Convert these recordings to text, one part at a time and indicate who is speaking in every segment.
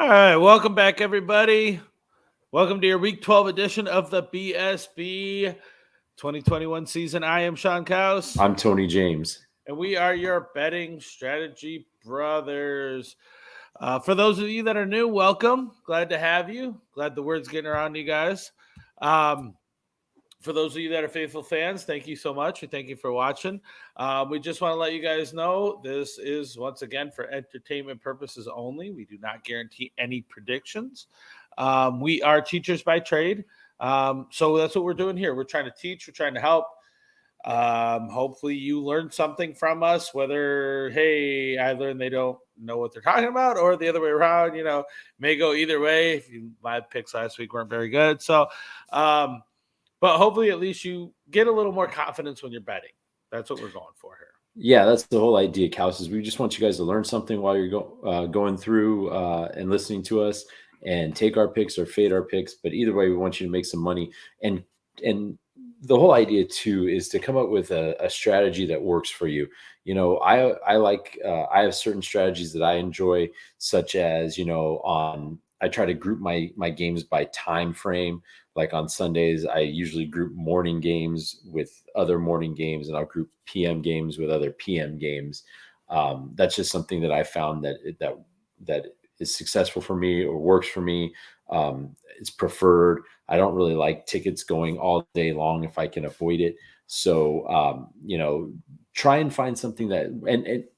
Speaker 1: All right, welcome back, everybody. Welcome to your Week 12 edition of the BSB 2021 season. I am Sean Kaus,
Speaker 2: I'm Tony James.
Speaker 1: and we are your betting strategy brothers. For those of you that are new, welcome. Glad to have you. Glad the word's getting around you guys. Um, for those of you that are faithful fans, thank you so much. And thank you for watching. We just want to let you guys know this is, once again, for entertainment purposes only. We do not guarantee any predictions. We are teachers by trade. So that's what we're doing here. We're trying to teach, we're trying to help. Hopefully you learned something from us, whether, hey, I learned they don't know what they're talking about, or the other way around, may go either way. If my picks last week weren't very good. But hopefully at least you get a little more confidence when you're betting. That's what we're going for here.
Speaker 2: Yeah, that's the whole idea, Kaus, is we just want you guys to learn something while you're going through and listening to us and take our picks or fade our picks. But either way, we want you to make some money. And the whole idea, too, is to come up with a strategy that works for you. I have certain strategies that I enjoy, such as, I try to group my games by time frame. Like on Sundays, I usually group morning games with other morning games, and I'll group PM games with other PM games. That's just something that I found that is successful for me or works for me. It's preferred. I don't really like tickets going all day long if I can avoid it. So, try and find something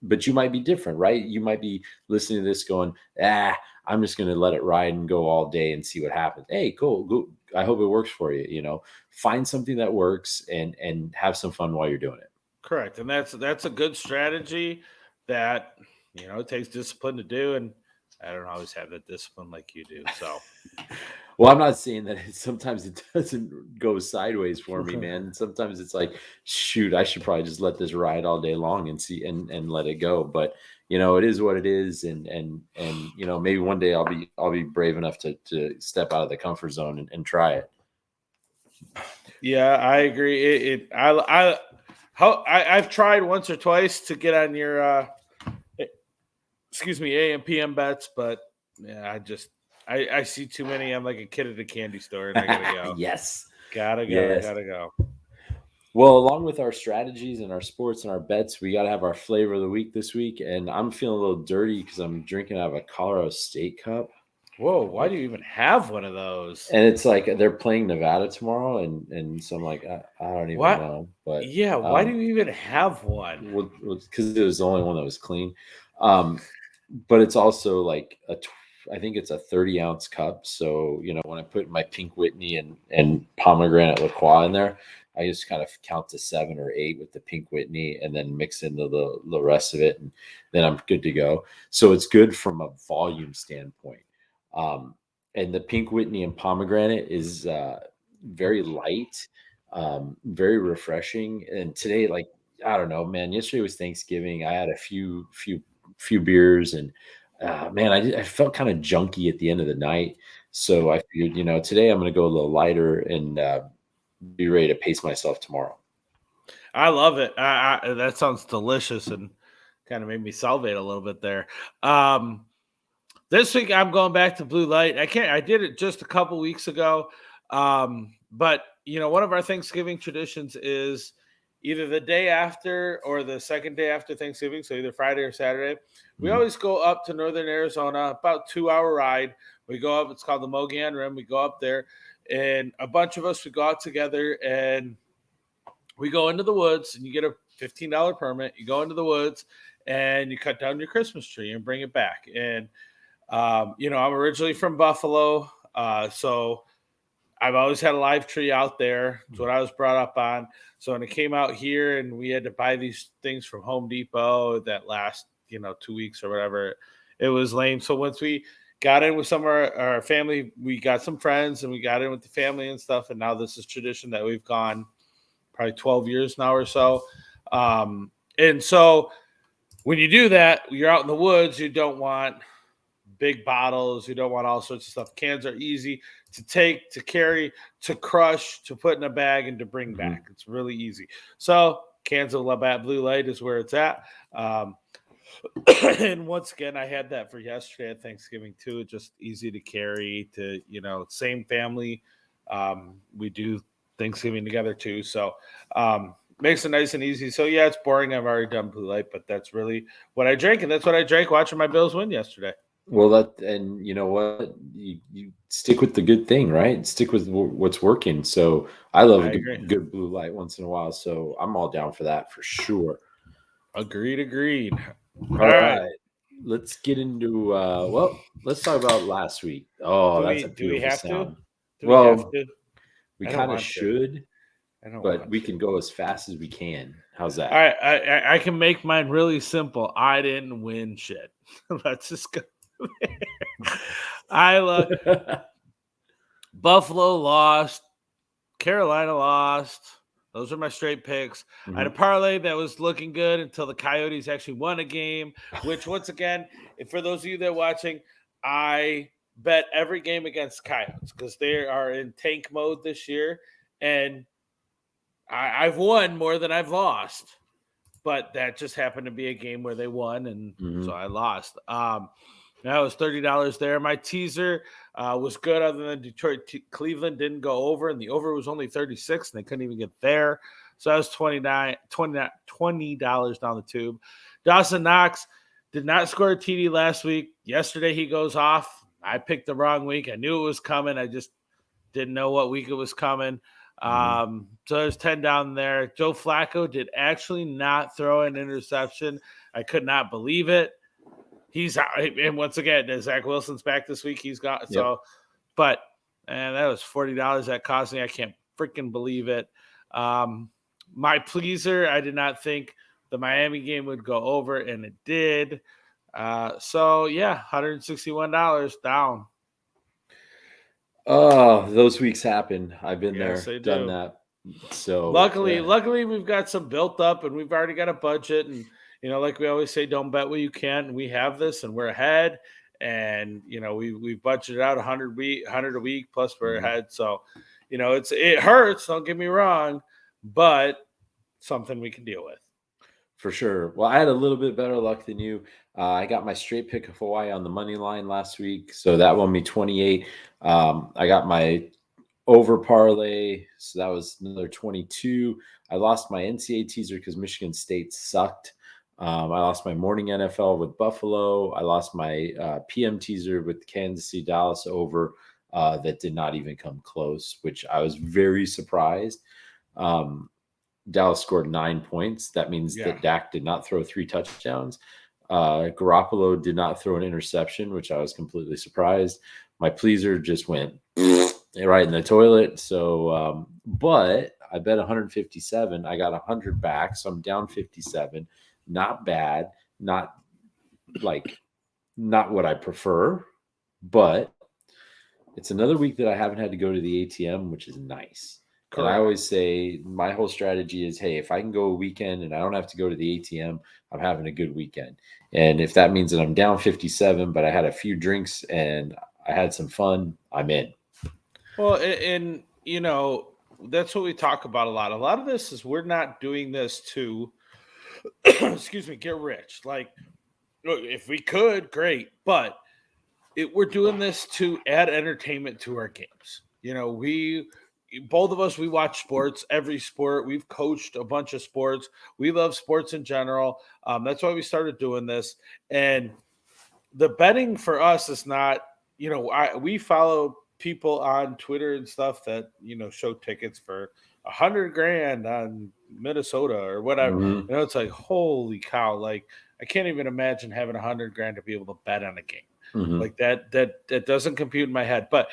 Speaker 2: but you might be different, right? You might be listening to this going, I'm just going to let it ride and go all day and see what happens. Hey, cool. Go. I hope it works for you. Find something that works and have some fun while you're doing it.
Speaker 1: Correct. And that's a good strategy that, it takes discipline to do. And I don't always have that discipline like you do. So,
Speaker 2: well, I'm not saying that sometimes it doesn't go sideways for me, man. Sometimes it's like, shoot, I should probably just let this ride all day long and see and let it go. But it is what it is, and maybe one day I'll be brave enough to step out of the comfort zone and try it.
Speaker 1: Yeah, I agree. I've tried once or twice to get on your AM PM bets, but yeah, I see too many. I'm like a kid at a candy store, and I gotta go.
Speaker 2: Yes,
Speaker 1: gotta go.
Speaker 2: Well, along with our strategies and our sports and our bets, we got to have our flavor of the week this week. And I'm feeling a little dirty because I'm drinking out of a Colorado State cup.
Speaker 1: Whoa, why do you even have one of those?
Speaker 2: And it's like they're playing Nevada tomorrow. And so I'm like, I don't even know. But
Speaker 1: yeah, why do you even have one?
Speaker 2: Well, because it was the only one that was clean. But it's also like I think it's a 30-ounce cup. So, when I put my Pink Whitney and pomegranate LaCroix in there, I just kind of count to 7 or 8 with the Pink Whitney and then mix into the rest of it. And then I'm good to go. So it's good from a volume standpoint. And the Pink Whitney and pomegranate is very light, very refreshing. And today, like, I don't know, man, yesterday was Thanksgiving. I had a few beers and man, I felt kind of junky at the end of the night. So I figured, today I'm going to go a little lighter and be ready to pace myself tomorrow.
Speaker 1: I love it. That sounds delicious and kind of made me salivate a little bit there. This week I'm going back to Blue Light. I did it just a couple weeks ago. But one of our Thanksgiving traditions is either the day after or the second day after Thanksgiving, so either Friday or Saturday. We always go up to northern Arizona, about 2-hour ride. We go up, it's called the Mogollon Rim. We go up there, and a bunch of us, we go out together, and we go into the woods, and you get a $15 permit. You go into the woods, and you cut down your Christmas tree and bring it back. And, I'm originally from Buffalo, so I've always had a live tree out there. It's what I was brought up on. So when it came out here and we had to buy these things from Home Depot that last, 2 weeks or whatever, it was lame. So once we got in with some of our family, we got some friends and we got in with the family and stuff. And now this is tradition that we've gone probably 12 years now or so. And so when you do that, you're out in the woods, you don't want big bottles. You don't want all sorts of stuff. Cans are easy to take, to carry, to crush, to put in a bag, and to bring back. It's really easy. So cans of Labatt Blue Light is where it's at. And once again, I had that for yesterday at Thanksgiving too. Just easy to carry to, same family. We do Thanksgiving together too. So makes it nice and easy. So yeah, it's boring. I've already done Blue Light, but that's really what I drank. And that's what I drank watching my Bills win yesterday.
Speaker 2: Well, and you know what? You stick with the good thing, right? Stick with what's working. So I love a good blue light once in a while. So I'm all down for that for sure.
Speaker 1: Agreed.
Speaker 2: All right. Let's get into let's talk about last week. Oh, that's a beautiful sound. We kind of should, but we can go as fast as we can. How's that?
Speaker 1: All right, I can make mine really simple. I didn't win shit. Let's just go. I love Buffalo lost, Carolina lost. Those are my straight picks. Mm-hmm. I had a parlay that was looking good until the Coyotes actually won a game, which once again, for those of you that are watching, I bet every game against Coyotes because they are in tank mode this year. And I've won more than I've lost. But that just happened to be a game where they won, and so I lost. That was $30 there. My teaser was good other than Detroit. Cleveland didn't go over, and the over was only 36, and they couldn't even get there. So that was $20 down the tube. Dawson Knox did not score a TD last week. Yesterday he goes off. I picked the wrong week. I knew it was coming. I just didn't know what week it was coming. So there's 10 down there. Joe Flacco did actually not throw an interception. I could not believe it. He's out, and once again, Zach Wilson's back this week. He's got but that was $40 that cost me. I can't freaking believe it. My pleaser, I did not think the Miami game would go over, and it did. So yeah, $161 down.
Speaker 2: Oh, those weeks happen. I've been there, done that. So
Speaker 1: luckily we've got some built up, and we've already got a budget, and like we always say, don't bet what you can. And we have this, and we're ahead, and we budgeted out 100 a week plus we're ahead. So it hurts. Don't get me wrong, but something we can deal with.
Speaker 2: For sure. Well, I had a little bit better luck than you. I got my straight pick of Hawaii on the money line last week, so that won me 28. I got my over parlay, so that was another 22. I lost my NCAA teaser because Michigan State sucked. I lost my morning NFL with Buffalo. I lost my PM teaser with Kansas City Dallas over that did not even come close, which I was very surprised. Dallas scored 9 points. That means that Dak did not throw 3 touchdowns. Garoppolo did not throw an interception, which I was completely surprised. My pleaser just went right in the toilet. So, but I bet 157. I got 100 back, so I'm down 57. Not bad. Not what I prefer, but it's another week that I haven't had to go to the ATM, which is nice. Correct. And I always say my whole strategy is, hey, if I can go a weekend and I don't have to go to the ATM, I'm having a good weekend. And if that means that I'm down 57, but I had a few drinks and I had some fun, I'm in.
Speaker 1: Well, and that's what we talk about a lot. A lot of this is we're not doing this to, get rich. Like, if we could, great. But we're doing this to add entertainment to our games. Both of us, we watch sports, every sport. We've coached a bunch of sports. We love sports in general. That's why we started doing this. And the betting for us is not, we follow people on Twitter and stuff that, show tickets for $100,000 on Minnesota or whatever.
Speaker 2: Mm-hmm.
Speaker 1: It's like, holy cow. Like, I can't even imagine having $100,000 to be able to bet on a game.
Speaker 2: Mm-hmm.
Speaker 1: Like that doesn't compute in my head. But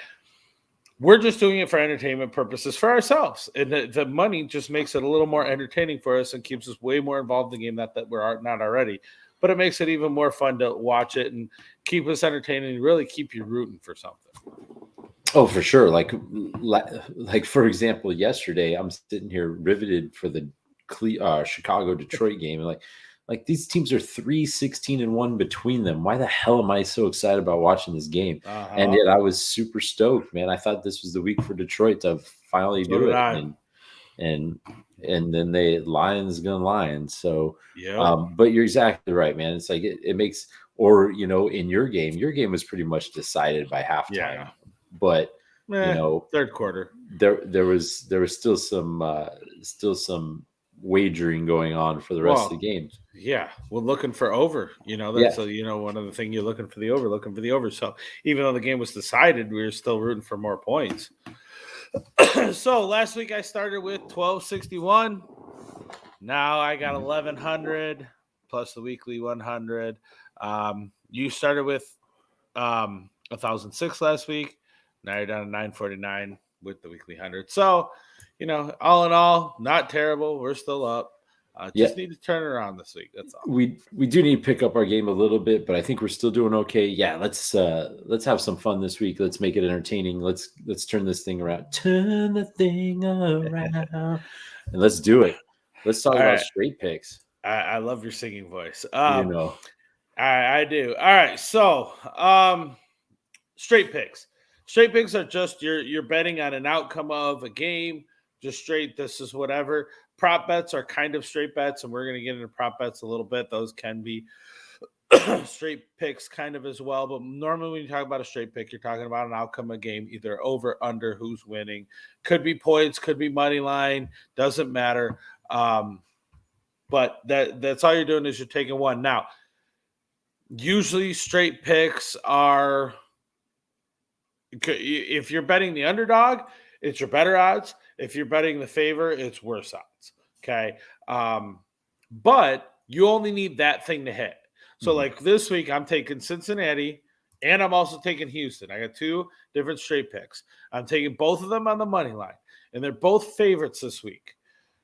Speaker 1: we're just doing it for entertainment purposes for ourselves. And the money just makes it a little more entertaining for us and keeps us way more involved in the game, not that we're not already. But it makes it even more fun to watch it and keep us entertaining and really keep you rooting for something.
Speaker 2: Oh, for sure. Like for example, yesterday I'm sitting here riveted for the Chicago-Detroit game. Like these teams are 3-16-1 between them. Why the hell am I so excited about watching this game? Uh-huh. And yet I was super stoked, man. I thought this was the week for Detroit to finally do it. And and then they Lions gonna Lions. So,
Speaker 1: Yep.
Speaker 2: but you're exactly right, man. It's like it makes, or in your game was pretty much decided by halftime,
Speaker 1: Yeah.
Speaker 2: but
Speaker 1: Third quarter.
Speaker 2: there was still some wagering going on for the rest of the game.
Speaker 1: Yeah, we're looking for over. That's one of the things you're looking for the over. So even though the game was decided, we were still rooting for more points. So last week I started with 1261. Now I got 1100 plus the weekly 100. You started with 1006 last week. Now you're down to 949 with the weekly 100. So, all in all, not terrible. We're still up. Just need to turn it around this week. That's all.
Speaker 2: We do need to pick up our game a little bit, but I think we're still doing okay. Yeah, let's have some fun this week. Let's make it entertaining. Let's turn this thing around. Turn the thing around, and let's do it. Let's talk about straight picks.
Speaker 1: I love your singing voice.
Speaker 2: I
Speaker 1: do. All right, so straight picks. Straight picks are just you're betting on an outcome of a game. Just straight. This is whatever. Prop bets are kind of straight bets, and we're going to get into prop bets a little bit. Those can be straight picks kind of as well. But normally when you talk about a straight pick, you're talking about an outcome of a game, either over, under, who's winning. Could be points, could be money line. Doesn't matter. But that's all you're doing is you're taking one. Now, usually straight picks are, if you're betting the underdog, it's your better odds. If you're betting the favor, it's worse odds. Okay. But you only need that thing to hit. So like this week, I'm taking Cincinnati and I'm also taking Houston. I got two different straight picks. I'm taking both of them on the money line, and they're both favorites this week.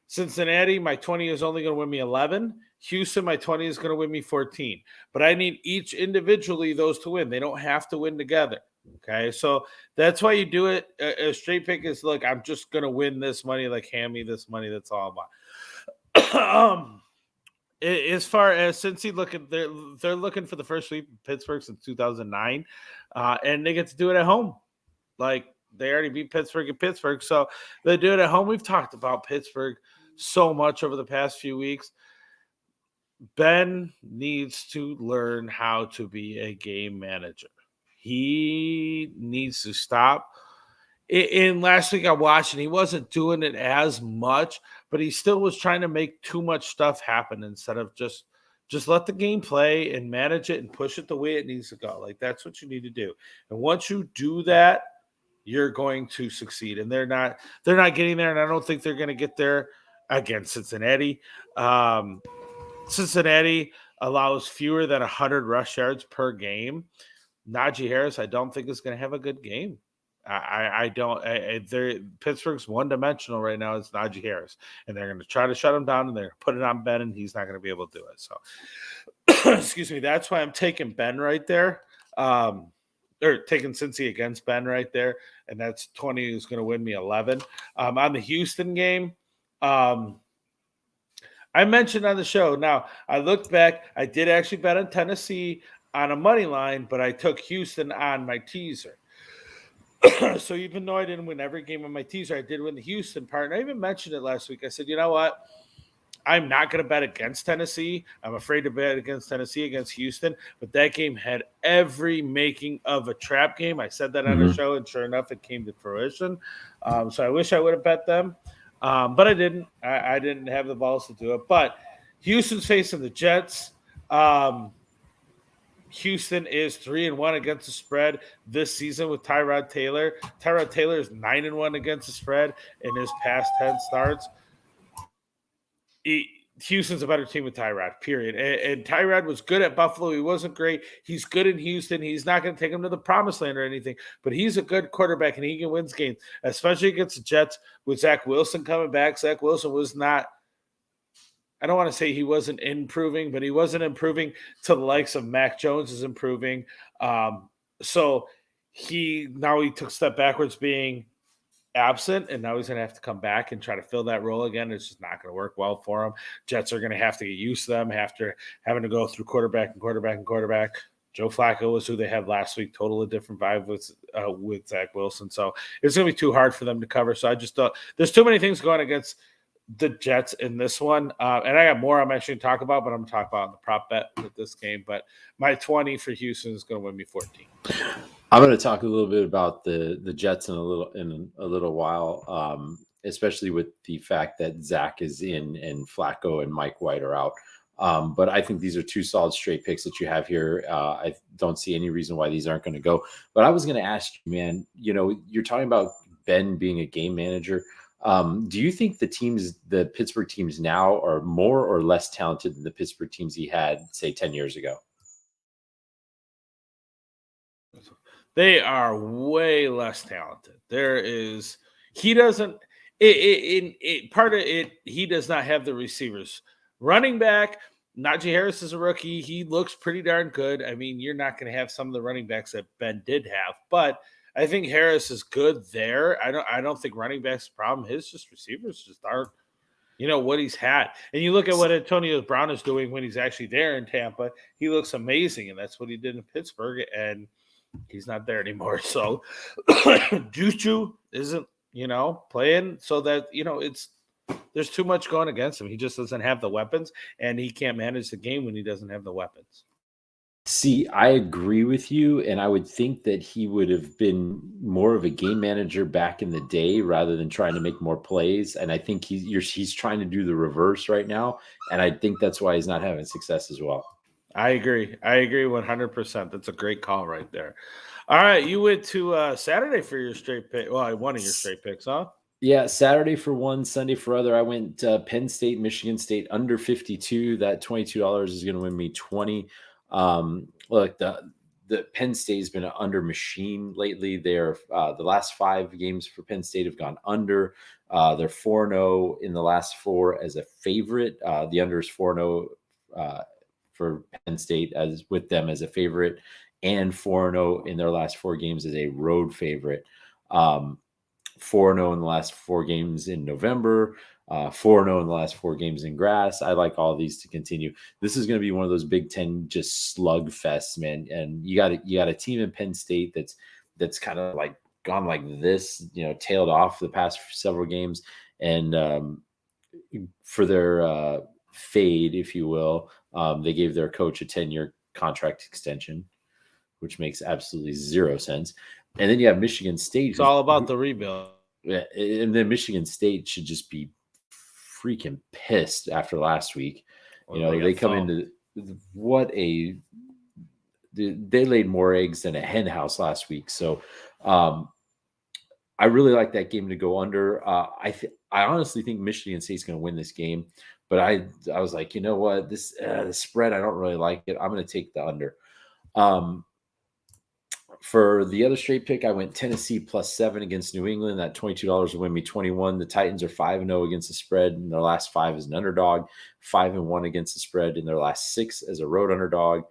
Speaker 1: Cincinnati, my 20 is only going to win me 11. Houston, my 20 is going to win me 14. But I need each individually those to win. They don't have to win together. Okay, so that's why you do it. A straight pick is, look, I'm just going to win this money, like hand me this money. That's all I want. As far as Cincy, they're looking for the first sweep of Pittsburgh since 2009, and they get to do it at home. Like, they already beat Pittsburgh in Pittsburgh, so they do it at home. We've talked about Pittsburgh so much over the past few weeks. Ben needs to learn how to be a game manager. He needs to stop. In last week I watched, and he wasn't doing it as much, but he still was trying to make too much stuff happen instead of just let the game play and manage it and push it the way it needs to go. Like, that's what you need to do. And once you do that, you're going to succeed. And they're not getting there, and I don't think they're going to get there against Cincinnati. Cincinnati allows fewer than 100 rush yards per game. Najee Harris, I don't think is going to have a good game. I don't. Pittsburgh's one-dimensional right now. It's Najee Harris, and they're going to try to shut him down, and they're going to put it on Ben, and he's not going to be able to do it. So, excuse me. That's why I'm taking Ben right there, or taking Cincy against Ben right there, and that's 20 is going to win me 11. On the Houston game, I mentioned on the show. Now, I looked back. I did actually bet on Tennessee on a money line, but I took Houston on my teaser. So even though I didn't win every game on my teaser, I did win the Houston part. And I even mentioned it last week. I said, you know what? I'm not going to bet against Tennessee. I'm afraid to bet against Tennessee against Houston. But that game had every making of a trap game. I said that on the show, and sure enough, it came to fruition. So I wish I would have bet them. But I didn't. I didn't have the balls to do it. But Houston's facing the Jets. Houston is 3-1 against the spread this season with Tyrod Taylor. Tyrod Taylor is 9-1 against the spread in his past 10 starts. Houston's a better team with Tyrod, period. And Tyrod was good at Buffalo. He wasn't great. He's good in Houston. He's not going to take him to the promised land or anything, but he's a good quarterback, and he can win games, especially against the Jets with Zach Wilson coming back. Zach Wilson was not – I don't want to say he wasn't improving, but he wasn't improving to the likes of Mac Jones is improving. So he took a step backwards being absent, and now he's going to have to come back and try to fill that role again. It's just not going to work well for him. Jets are going to have to get used to them after having to go through quarterback. Joe Flacco was who they had last week. Totally different vibe with Zach Wilson. So it's going to be too hard for them to cover. So I just thought there's too many things going against the Jets in this one. And I got more I'm actually going to talk about, but I'm going to talk about the prop bet with this game. But my 20 for Houston is going to win me 14.
Speaker 2: I'm going to talk a little bit about the Jets in a little while, especially with the fact that Zach is in and Flacco and Mike White are out. But I think these are two solid straight picks that you have here. I don't see any reason why these aren't going to go. But I was going to ask you, man, you're talking about Ben being a game manager. Do you think the Pittsburgh teams now are more or less talented than the Pittsburgh teams he had, say, 10 years ago?
Speaker 1: They are way less talented. He does not have the receivers. Running back, Najee Harris is a rookie. He looks pretty darn good. I mean, you're not going to have some of the running backs that Ben did have, but I think Harris is good there. I don't think running back's problem. His just receivers just aren't, what he's had. And you look at what Antonio Brown is doing when he's actually there in Tampa. He looks amazing, and that's what he did in Pittsburgh, and he's not there anymore. So Juju isn't, playing so that, there's too much going against him. He just doesn't have the weapons, and he can't manage the game when he doesn't have the weapons.
Speaker 2: See, I agree with you, and I would think that he would have been more of a game manager back in the day rather than trying to make more plays. And I think he's trying to do the reverse right now, and I think that's why he's not having success as well.
Speaker 1: I agree 100%. That's a great call right there. All right, you went to Saturday for your straight pick. Well, one of your straight picks, huh?
Speaker 2: Yeah, Saturday for one, Sunday for other. I went Penn State, Michigan State under 52. That $22 is going to win me 20. Look, the Penn State has been an under machine lately. They're the last 5 games for Penn State have gone under. They're 4-0 in the last 4 as a favorite. The under is 4-0 for Penn State as with them as a favorite, and 4-0 in their last 4 games as a road favorite. 4-0 in the last 4 games in November, 4-0 in the last 4 games in grass. I like all these to continue. This is going to be one of those Big Ten just slug fests, man. And you got a team in Penn State that's kind of like gone like this, tailed off the past several games. And for their fade, if you will, they gave their coach a 10-year contract extension, which makes absolutely zero sense. And then you have Michigan State.
Speaker 1: It's all about the rebuild.
Speaker 2: Yeah, and then Michigan State should just be freaking pissed after last week. They come into they laid more eggs than a hen house last week. So I really like that game to go under. I honestly think Michigan State's going to win this game, but I was like, you know what, this the spread, I don't really like it. I'm going to take the under. For the other straight pick, I went Tennessee +7 against New England. That $22 will win me 21. The Titans are 5-0 against the spread in their last 5 as an underdog, 5-1 against the spread in their last 6 as a road underdog,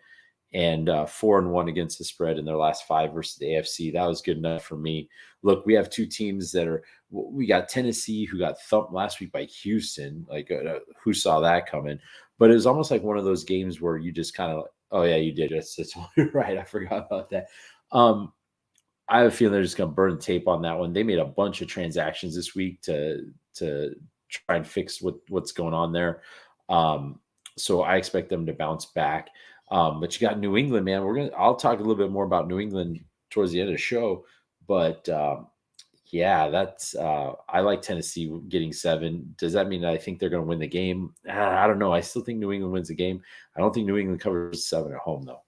Speaker 2: and 4-1 against the spread in their last 5 versus the AFC. That was good enough for me. Look, we have 2 teams we got Tennessee, who got thumped last week by Houston. Like, who saw that coming? But it was almost like one of those games where you just kind of, oh yeah, you did. That's right. I forgot about that. I have a feeling they're just going to burn the tape on that one. They made a bunch of transactions this week to try and fix what's going on there. So I expect them to bounce back. But you got New England, man. I'll talk a little bit more about New England towards the end of the show. But yeah, that's I like Tennessee getting 7. Does that mean that I think they're going to win the game? I don't know. I still think New England wins the game. I don't think New England covers 7 at home, though.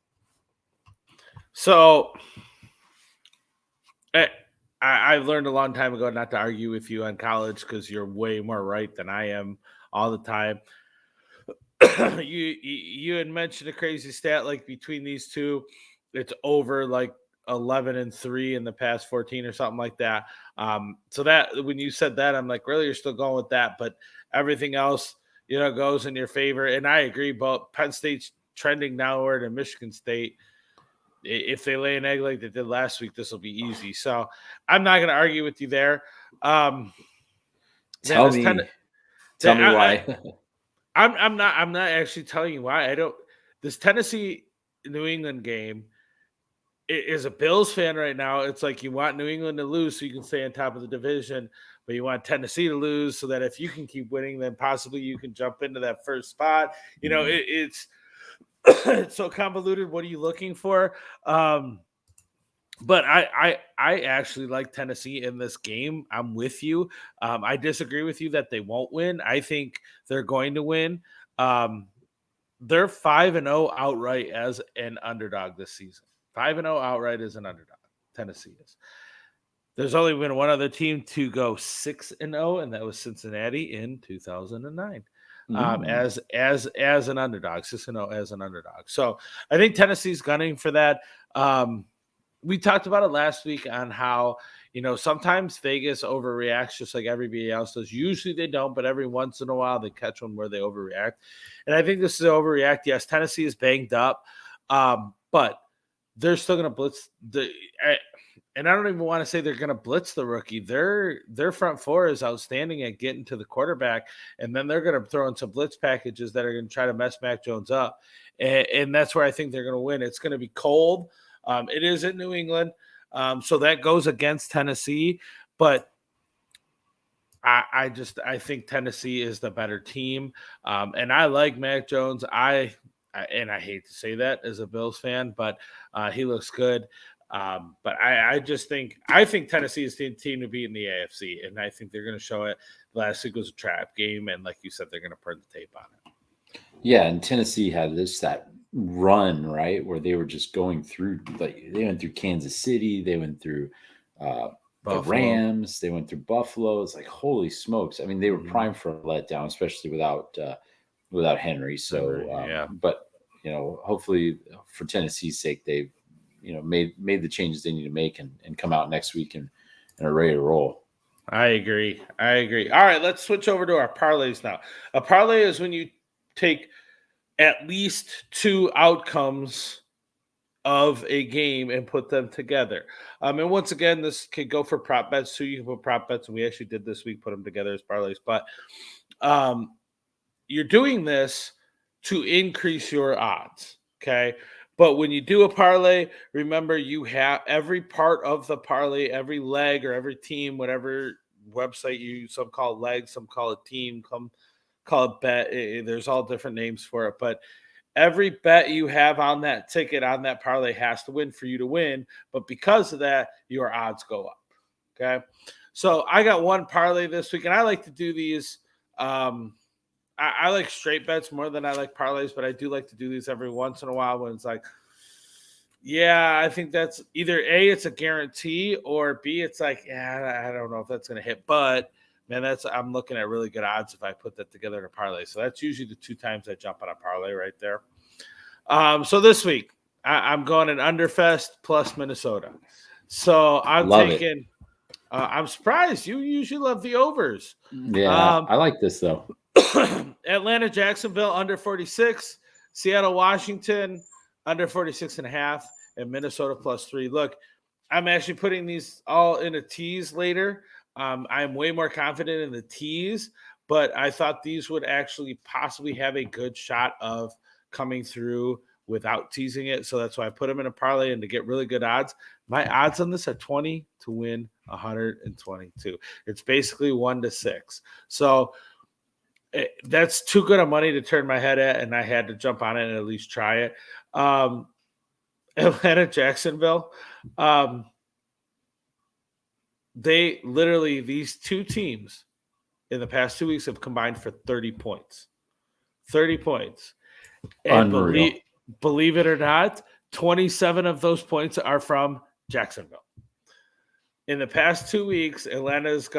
Speaker 1: So I learned a long time ago not to argue with you on college because you're way more right than I am all the time. You had mentioned a crazy stat, like between these two, it's over like 11-3 in the past 14 or something like that. So that when you said that, I'm like, really, you're still going with that, but everything else, goes in your favor. And I agree, but Penn State's trending downward and Michigan State, if they lay an egg like they did last week, this will be easy. So I'm not going to argue with you there.
Speaker 2: Tell me why.
Speaker 1: I'm not actually telling you why. This Tennessee New England game. As a Bills fan right now, it's like you want New England to lose so you can stay on top of the division, but you want Tennessee to lose so that if you can keep winning, then possibly you can jump into that first spot. It's it's so convoluted. What are you looking for? But I actually like Tennessee in this game. I'm with you. I disagree with you that they won't win. I think they're going to win. They're 5-0 outright as an underdog this season. 5-0 outright as an underdog. Tennessee is. There's only been one other team to go 6-0, and that was Cincinnati in 2009. As an underdog, 6-0 as an underdog. So I think Tennessee's gunning for that. We talked about it last week on how, sometimes Vegas overreacts just like everybody else does. Usually they don't, but every once in a while they catch one where they overreact. And I think this is overreact. Yes, Tennessee is banged up, but they're still going to blitz and I don't even want to say they're going to blitz the rookie. Their front four is outstanding at getting to the quarterback, and then they're going to throw in some blitz packages that are going to try to mess Mac Jones up. And that's where I think they're going to win. It's going to be cold. It is in New England, so that goes against Tennessee. But I think Tennessee is the better team, and I like Mac Jones. I hate to say that as a Bills fan, but he looks good. But I think Tennessee is the team to beat in the AFC, and I think they're going to show it. Last week was a trap game, and like you said, they're going to burn the tape on it.
Speaker 2: Yeah, and Tennessee had that run, right, where they were just going through, like they went through Kansas City, they went through the Rams, they went through Buffalo. It's like, holy smokes. I mean, they were primed for a letdown, especially without Henry. So, but hopefully for Tennessee's sake, they've made the changes they need to make and come out next week and are ready to roll.
Speaker 1: I agree. All right, let's switch over to our parlays now. A parlay is when you take at least two outcomes of a game and put them together. And once again, this could go for prop bets too. You can put prop bets, and we actually did this week, put them together as parlays. But you're doing this to increase your odds, okay? But when you do a parlay, remember you have every part of the parlay, every leg or every team, whatever website you use, some call it leg, some call it team, some call it bet. There's all different names for it. But every bet you have on that ticket, on that parlay, has to win for you to win. But because of that, your odds go up, okay? So I got one parlay this week, and I like to do these I like straight bets more than I like parlays, but I do like to do these every once in a while when it's like, yeah, I think that's either A, it's a guarantee, or B, it's like, yeah, I don't know if that's going to hit. But, man, I'm looking at really good odds if I put that together in a parlay. So that's usually the two times I jump on a parlay right there. So this week, I'm going an Underfest plus Minnesota. So I'm taking – I'm surprised. You usually love the overs.
Speaker 2: Yeah, I like this, though.
Speaker 1: Atlanta, Jacksonville, under 46. Seattle, Washington, under 46.5. And Minnesota +3. Look, I'm actually putting these all in a tease later. I'm way more confident in the tease, but I thought these would actually possibly have a good shot of coming through without teasing it. So that's why I put them in a parlay and to get really good odds. My odds on this are 20 to win 122. It's basically 1 to 6. So that's too good of money to turn my head at, and I had to jump on it and at least try it. Atlanta, Jacksonville. They literally, these two teams in the past 2 weeks have combined for 30 points. 30 points. And believe it or not, 27 of those points are from Jacksonville. In the past 2 weeks, Atlanta's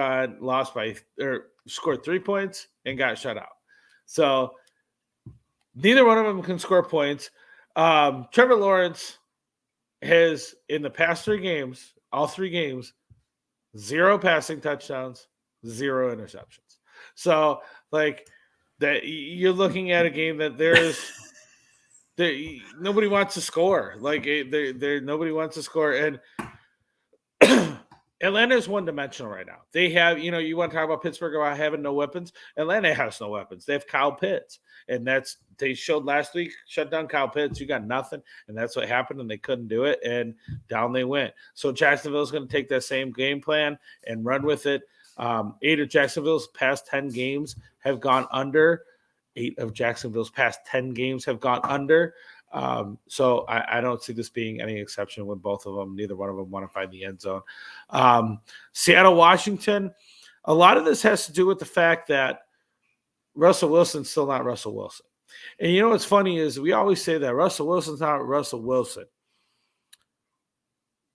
Speaker 1: scored 3 points and got shut out. So neither one of them can score points. Trevor Lawrence has, in the past 3 games, all 3 games, 0 passing touchdowns, 0 interceptions. So, like, that you're looking at a game that nobody wants to score. Like, nobody wants to score. And Atlanta is one-dimensional right now. They have, you want to talk about Pittsburgh about having no weapons? Atlanta has no weapons. They have Kyle Pitts, and they showed last week, shut down Kyle Pitts. You got nothing, and that's what happened, and they couldn't do it, and down they went. So Jacksonville's going to take that same game plan and run with it. 8 of Jacksonville's past 10 games have gone under. 8 of Jacksonville's past 10 games have gone under. So I don't see this being any exception with both of them. Neither one of them want to find the end zone. Seattle, Washington, a lot of this has to do with the fact that Russell Wilson's still not Russell Wilson. And what's funny is we always say that Russell Wilson's not Russell Wilson.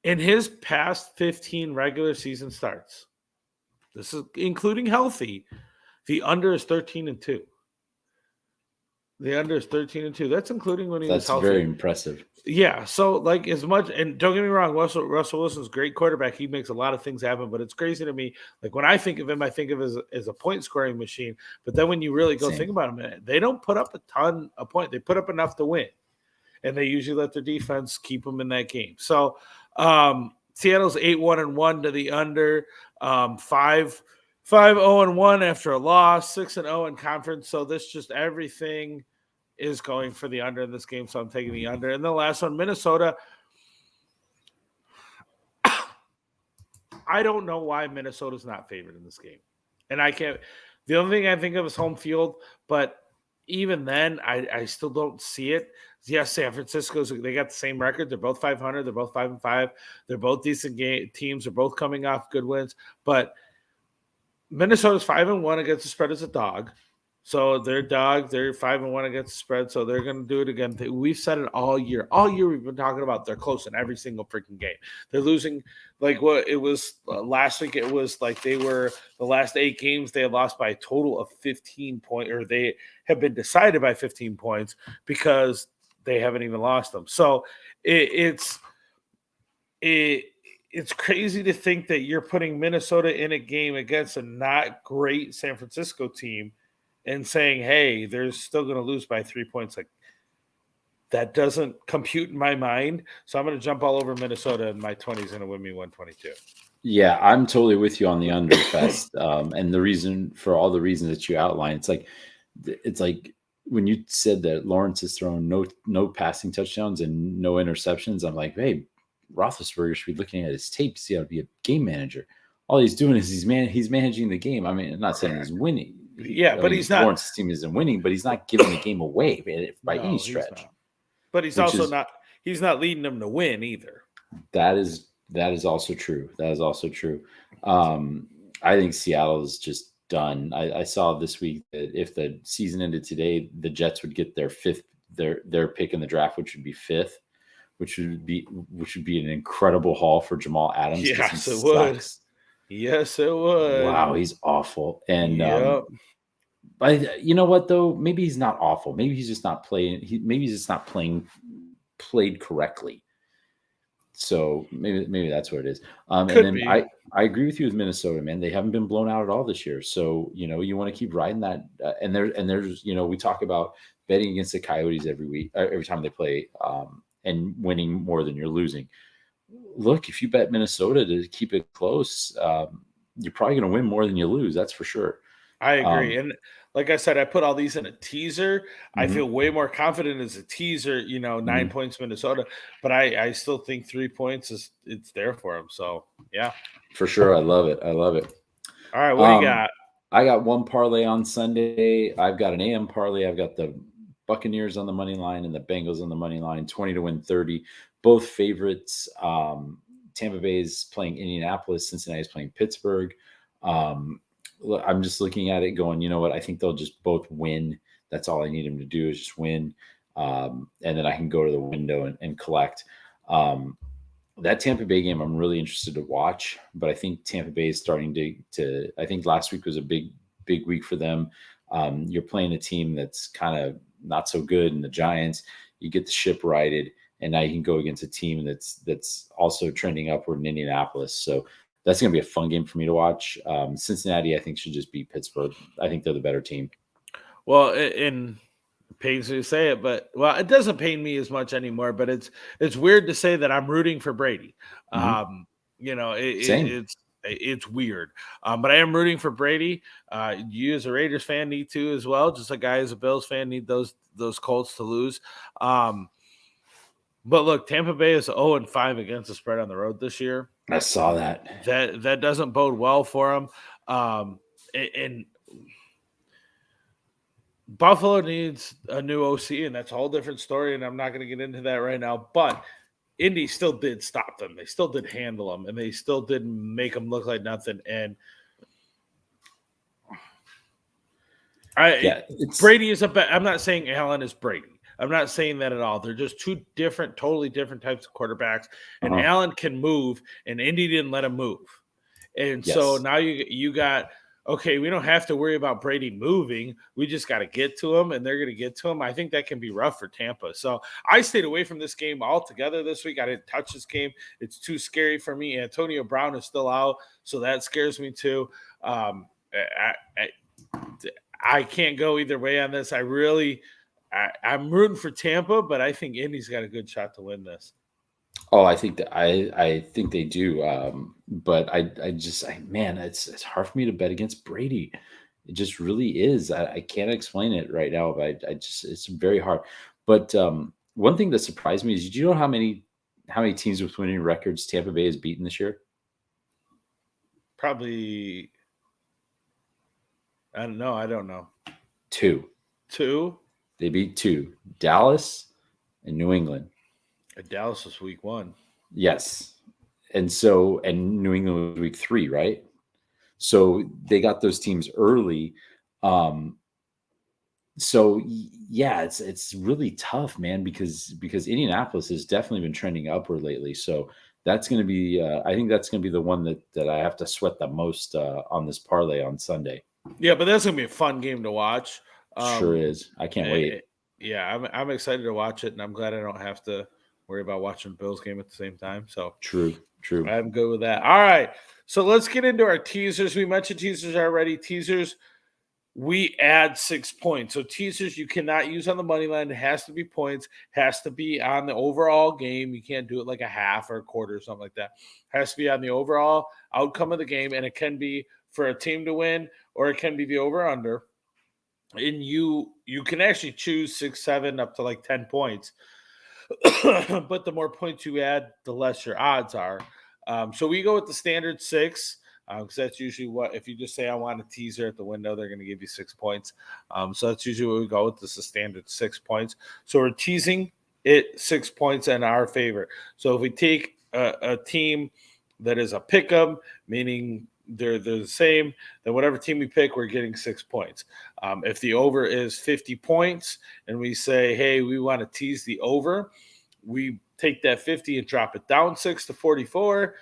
Speaker 1: In his past 15 regular season starts, this is including healthy, the under is 13-2. The under is 13-2. That's including when he was healthy.
Speaker 2: That's very impressive.
Speaker 1: Yeah. So, as much, and don't get me wrong, Russell Wilson's a great quarterback. He makes a lot of things happen, but it's crazy to me. When I think of him, I think of him as a point scoring machine. But then when you really go think about him, they don't put up a ton of points. They put up enough to win, and they usually let their defense keep them in that game. So, Seattle's 8-1-1 to the under, 5-0-1 after a loss, 6-0 in conference. So this just everything is going for the under in this game, so I'm taking the under. And the last one, Minnesota. I don't know why Minnesota's not favored in this game. And I can't – the only thing I think of is home field, but even then, I still don't see it. Yes, San Francisco's – they got the same record. They're both 500. They're both 5-5. They're both decent teams. They're both coming off good wins. But Minnesota's 5-1 against the spread as a dog. So they're 5-1 against the spread, so they're going to do it again. We've said it all year. All year we've been talking about they're close in every single freaking game. They're losing what it was last week. It was they were the last 8 games they had lost by a total of 15 points, or they have been decided by 15 points because they haven't even lost them. So it's crazy to think that you're putting Minnesota in a game against a not great San Francisco team and saying, hey, they're still going to lose by 3 points. That doesn't compute in my mind. So I'm going to jump all over Minnesota, and my 20 is going to win me 122.
Speaker 2: Yeah, I'm totally with you on the underfest. And the reason for all the reasons that you outlined, it's like when you said that Lawrence has thrown no passing touchdowns and no interceptions, I'm like, hey, Roethlisberger should be looking at his tape to see how to be a game manager. All he's doing is he's managing the game. I mean, I'm not saying he's winning.
Speaker 1: Yeah, but he's not.
Speaker 2: Lawrence's team isn't winning, but he's not giving the game away by any stretch.
Speaker 1: But he's also not. He's not leading them to win either.
Speaker 2: That is also true. That is also true. I think Seattle is just done. I saw this week that if the season ended today, the Jets would get their pick in the draft, which would be 5th, which would be an incredible haul for Jamal Adams.
Speaker 1: Yes, it would. Yes, it would.
Speaker 2: Wow, he's awful. And you know what though? Maybe he's not awful. Maybe he's just not playing. Maybe he's just not played correctly. So maybe that's what it is. And then I agree with you with Minnesota, man. They haven't been blown out at all this year. So you want to keep riding that. And there's we talk about betting against the Coyotes every time they play, and winning more than you're losing. Look, if you bet Minnesota to keep it close, you're probably going to win more than you lose. That's for sure.
Speaker 1: I agree. And like I said, I put all these in a teaser. Mm-hmm. I feel way more confident as a teaser, 9 points Minnesota, but I still think 3 points it's there for them. So yeah,
Speaker 2: for sure. I love it. All
Speaker 1: right. What do you got?
Speaker 2: I got one parlay on Sunday. I've got an AM parlay. I've got the Buccaneers on the money line and the Bengals on the money line, 20 to win 30. Both favorites. Tampa Bay is playing Indianapolis. Cincinnati is playing Pittsburgh. I'm just looking at it going, you know what? I think they'll just both win. That's all I need them to do is just win. And then I can go to the window and collect. That Tampa Bay game, I'm really interested to watch. But I think Tampa Bay is starting to I think last week was a big week for them. You're playing a team that's kind of not so good in the Giants. You get the ship righted. And now you can go against a team that's also trending upward in Indianapolis. So that's going to be a fun game for me to watch. Cincinnati, I think, should just beat Pittsburgh. I think they're the better team.
Speaker 1: Well, it pains me to say it, but it doesn't pain me as much anymore. But it's weird to say that I'm rooting for Brady.
Speaker 2: Same.
Speaker 1: It's weird. But I am rooting for Brady. You as a Raiders fan need to as well, just like I as a Bills fan need those Colts to lose. But look, Tampa Bay is 0-5 against the spread on the road this year.
Speaker 2: I saw that.
Speaker 1: That doesn't bode well for them. And Buffalo needs a new OC, and that's a whole different story. And I'm not going to get into that right now. But Indy still did stop them. They still did handle them, and they still didn't make them look like nothing. And Brady is I'm not saying Allen is Brady. I'm not saying that at all. They're just two totally different types of quarterbacks. And Allen can move, and Indy didn't let him move. And so now you got, okay, we don't have to worry about Brady moving. We just got to get to him, and they're going to get to him. I think that can be rough for Tampa. So I stayed away from this game altogether this week. I didn't touch this game. It's too scary for me. Antonio Brown is still out, so that scares me too. I can't go either way on this. I'm rooting for Tampa, but I think Indy's got a good shot to win this.
Speaker 2: Oh, I think that I think they do. But man, it's hard for me to bet against Brady. It just really is. I can't explain it right now, but it's very hard. But one thing that surprised me is, did you know how many teams with winning records Tampa Bay has beaten this year?
Speaker 1: Probably, I don't know. I don't know.
Speaker 2: Two. They beat two: Dallas and New England.
Speaker 1: Dallas was week 1.
Speaker 2: Yes. And New England was week 3, right? So they got those teams early. So yeah, it's really tough, man, because Indianapolis has definitely been trending upward lately. So that's going to be, I think that's going to be the one that I have to sweat the most on this parlay on Sunday.
Speaker 1: Yeah, but that's going to be a fun game to watch.
Speaker 2: Sure is. I can't wait.
Speaker 1: Yeah, I'm excited to watch it, and I'm glad I don't have to worry about watching the Bills game at the same time. So
Speaker 2: true.
Speaker 1: I'm good with that. All right, so let's get into our teasers. We mentioned teasers already. Teasers, we add 6 points. So teasers you cannot use on the money line. It has to be points. Has to be on the overall game. You can't do it like a half or a quarter or something like that. Has to be on the overall outcome of the game, and it can be for a team to win, or it can be the over/under. And you can actually choose 6, 7, up to like 10 points. But the more points you add, the less your odds are. So we go with the standard 6, because that's usually what, if you just say I want a teaser at the window, they're going to give you 6 points. So that's usually what we go with. This is standard 6 points. So we're teasing it 6 points in our favor. So if we take a team that is a pick 'em, meaning they're the same, then whatever team we pick, we're getting 6 points. If the over is 50 points and we say, hey, we want to tease the over, we take that 50 and drop it down 6 to 44,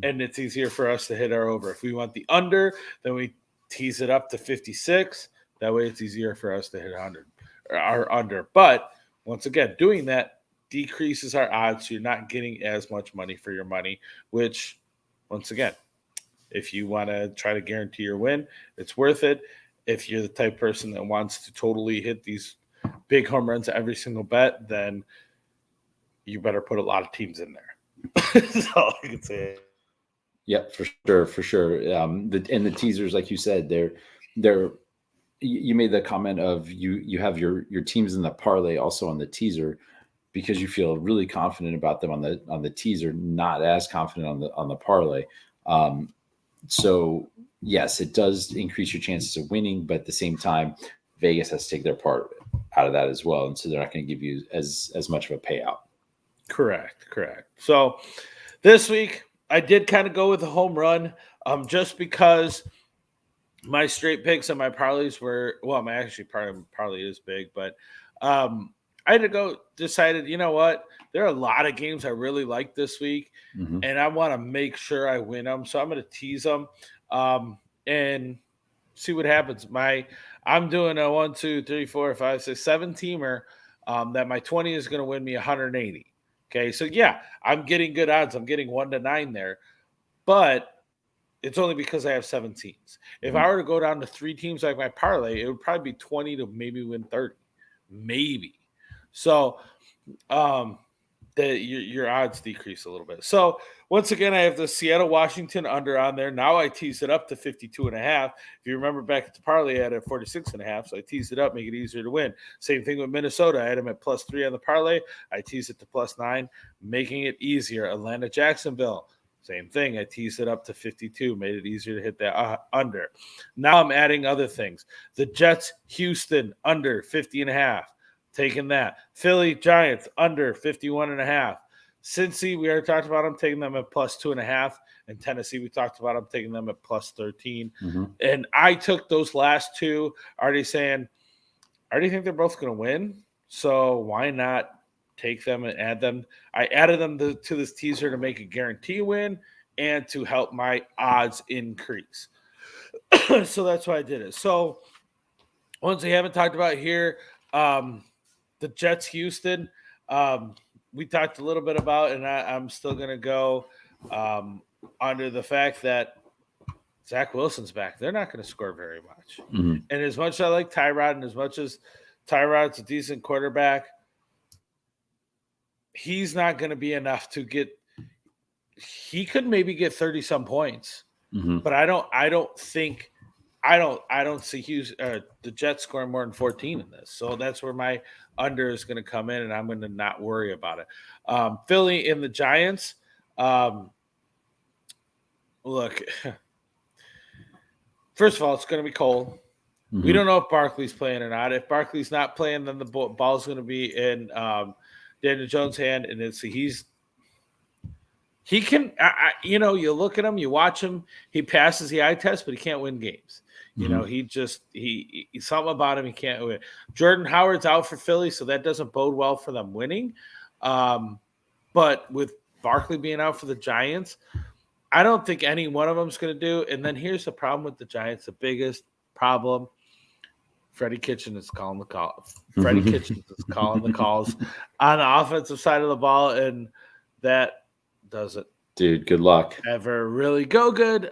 Speaker 1: and it's easier for us to hit our over. If we want the under, then we tease it up to 56. That way it's easier for us to hit 100 or our under. But once again, doing that decreases our odds, so you're not getting as much money for your money, which, once again, if you want to try to guarantee your win, it's worth it. If you're the type of person that wants to totally hit these big home runs every single bet, then you better put a lot of teams in there. That's all I can say.
Speaker 2: Yeah, for sure. The teasers, like you said, they're. You made the comment of you have your teams in the parlay also on the teaser, because you feel really confident about them on the teaser, not as confident on the parlay. So yes, it does increase your chances of winning, but at the same time, Vegas has to take their part out of that as well, and so they're not going to give you as much of a payout.
Speaker 1: Correct. So this week I did kind of go with a home run, just because my straight picks and my parlays were, well, my actually parlay is big, but I had to decided, you know what? There are a lot of games I really like this week, and I want to make sure I win them. So I'm going to tease them and see what happens. I'm doing a 1, 2, 3, 4, 5, 6, 7 teamer that my 20 is going to win me 180. Okay, so yeah, I'm getting good odds. I'm getting 1 to 9 there, but it's only because I have 7 teams. If I were to go down to 3 teams like my parlay, it would probably be 20 to maybe win 30, maybe. So your odds decrease a little bit. So once again, I have the Seattle-Washington under on there. Now I tease it up to 52.5. If you remember back at the parlay, I had it at 46.5, so I teased it up, make it easier to win. Same thing with Minnesota. I had them at +3 on the parlay. I teased it to +9, making it easier. Atlanta-Jacksonville. Same thing. I teased it up to 52, made it easier to hit that under. Now I'm adding other things. The Jets, Houston, under 50.5. Taking that. Philly, Giants, under 51.5. Cincy, we already talked about them, taking them at +2.5. And Tennessee, we talked about them, taking them at +13.
Speaker 2: Mm-hmm.
Speaker 1: And I took those last two, already saying, I already think they're both going to win. So why not take them and add them? I added them to this teaser to make a guarantee win and to help my odds increase. So that's why I did it. So ones we haven't talked about here, the Jets, Houston, we talked a little bit about, and I'm still going to go under the fact that Zach Wilson's back. They're not going to score very much.
Speaker 2: Mm-hmm.
Speaker 1: And as much as I like Tyrod, and as much as Tyrod's a decent quarterback, he's not going to be enough to get – he could maybe get 30-some points.
Speaker 2: Mm-hmm.
Speaker 1: But I don't think – I don't see the Jets scoring more than 14 in this. So that's where my under is going to come in, and I'm going to not worry about it. Philly and the Giants, look, first of all, it's going to be cold. Mm-hmm. We don't know if Barkley's playing or not. If Barkley's not playing, then the ball's going to be in Daniel Jones' hand, and he can, you look at him, you watch him, he passes the eye test, but he can't win games. You know, he something about him, he can't win. Jordan Howard's out for Philly, so that doesn't bode well for them winning. But with Barkley being out for the Giants, I don't think any one of them is going to do. And then here's the problem with the Giants, the biggest problem. Freddie Kitchens is calling the call. Freddie Kitchens is calling the calls on the offensive side of the ball, and that doesn't,
Speaker 2: dude, good luck,
Speaker 1: ever really go good.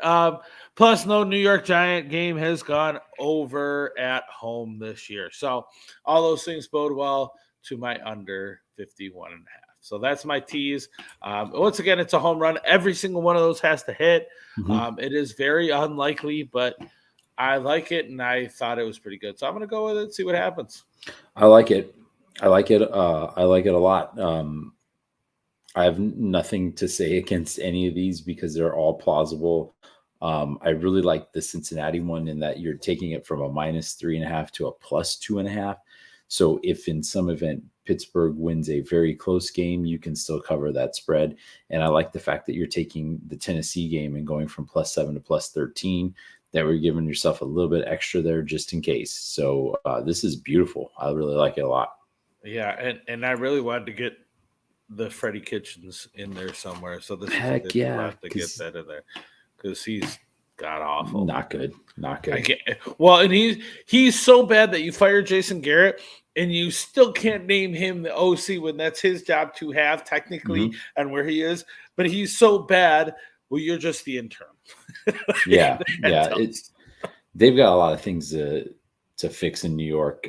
Speaker 1: Plus, no New York Giant game has gone over at home this year. So all those things bode well to my under 51.5. So that's my tease. Once again, it's a home run. Every single one of those has to hit.
Speaker 2: Mm-hmm.
Speaker 1: It is very unlikely, but I like it, and I thought it was pretty good. So I'm going to go with it, see what happens.
Speaker 2: I like it. I like it a lot. I have nothing to say against any of these because they're all plausible. I really like the Cincinnati one in that you're taking it from a -3.5 to a +2.5. So if in some event Pittsburgh wins a very close game, you can still cover that spread. And I like the fact that you're taking the Tennessee game and going from +7 to +13. That we're giving yourself a little bit extra there just in case. So this is beautiful. I really like it a lot.
Speaker 1: Yeah, and I really wanted to get the Freddie Kitchens in there somewhere. So this
Speaker 2: Heck
Speaker 1: is
Speaker 2: yeah,
Speaker 1: to get that in there because he's god awful.
Speaker 2: Not good.
Speaker 1: Well, and he's so bad that you fire Jason Garrett and you still can't name him the OC when that's his job to have technically and where he is. But he's so bad. Well, you're just the intern.
Speaker 2: Yeah. They've got a lot of things to fix in New York.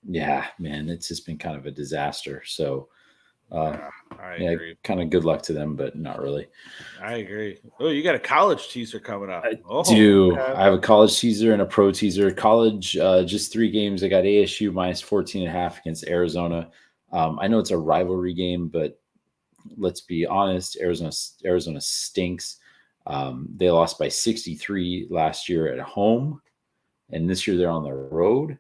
Speaker 2: Yeah, man, it's just been kind of a disaster. So,
Speaker 1: I agree.
Speaker 2: Kind of good luck to them, but not really.
Speaker 1: I agree. Oh, you got a college teaser coming up.
Speaker 2: I do. Okay. I have a college teaser and a pro teaser. College, just 3 games. I got ASU -14.5 against Arizona. I know it's a rivalry game, but let's be honest, Arizona stinks. They lost by 63 last year at home, and this year they're on the road.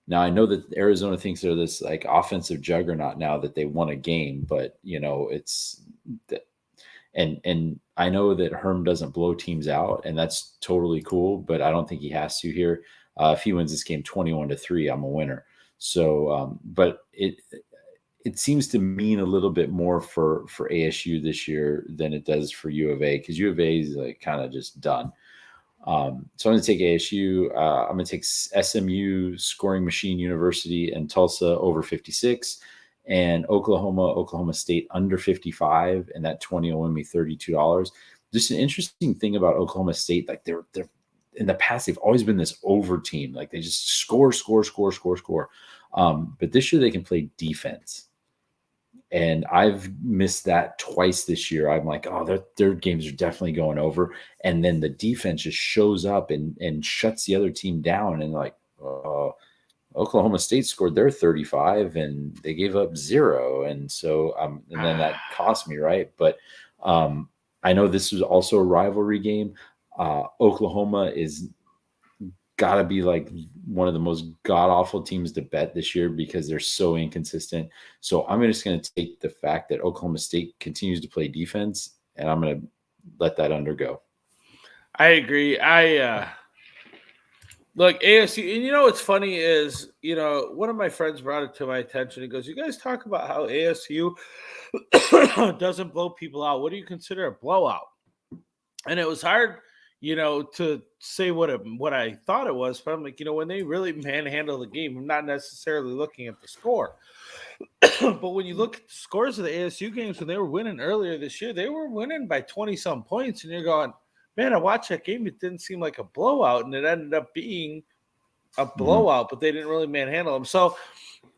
Speaker 2: Now I know that Arizona thinks they're this like offensive juggernaut now that they won a game, but it's and I know that Herm doesn't blow teams out, and that's totally cool. But I don't think he has to here. If he wins this game 21-3, I'm a winner. So, but it seems to mean a little bit more for ASU this year than it does for U of A, because U of A is like kind of just done. So I'm going to take ASU. I'm going to take SMU, Scoring Machine University, and Tulsa over 56, and Oklahoma State under 55, and that 20 will win me $32. Just an interesting thing about Oklahoma State, like they're in the past, they've always been this over team. Like they just score. But this year they can play defense. And I've missed that twice this year. I'm like, oh, their games are definitely going over. And then the defense just shows up and shuts the other team down. And like, Oklahoma State scored their 35 and they gave up 0. And so, and then that cost me, right? But I know this was also a rivalry game. Oklahoma is got to be like one of the most god awful teams to bet this year because they're so inconsistent. So I'm just going to take the fact that Oklahoma State continues to play defense, and I'm going to let that undergo.
Speaker 1: I agree. Look, ASU, and you know what's funny is, one of my friends brought it to my attention. He goes, "You guys talk about how ASU doesn't blow people out. What do you consider a blowout?" And it was hard, to say what I thought it was. But I'm like, when they really manhandle the game, I'm not necessarily looking at the score. But when you look at the scores of the ASU games when they were winning earlier this year, they were winning by 20-some points. And you're going, man, I watched that game. It didn't seem like a blowout. And it ended up being a blowout, but they didn't really manhandle them. So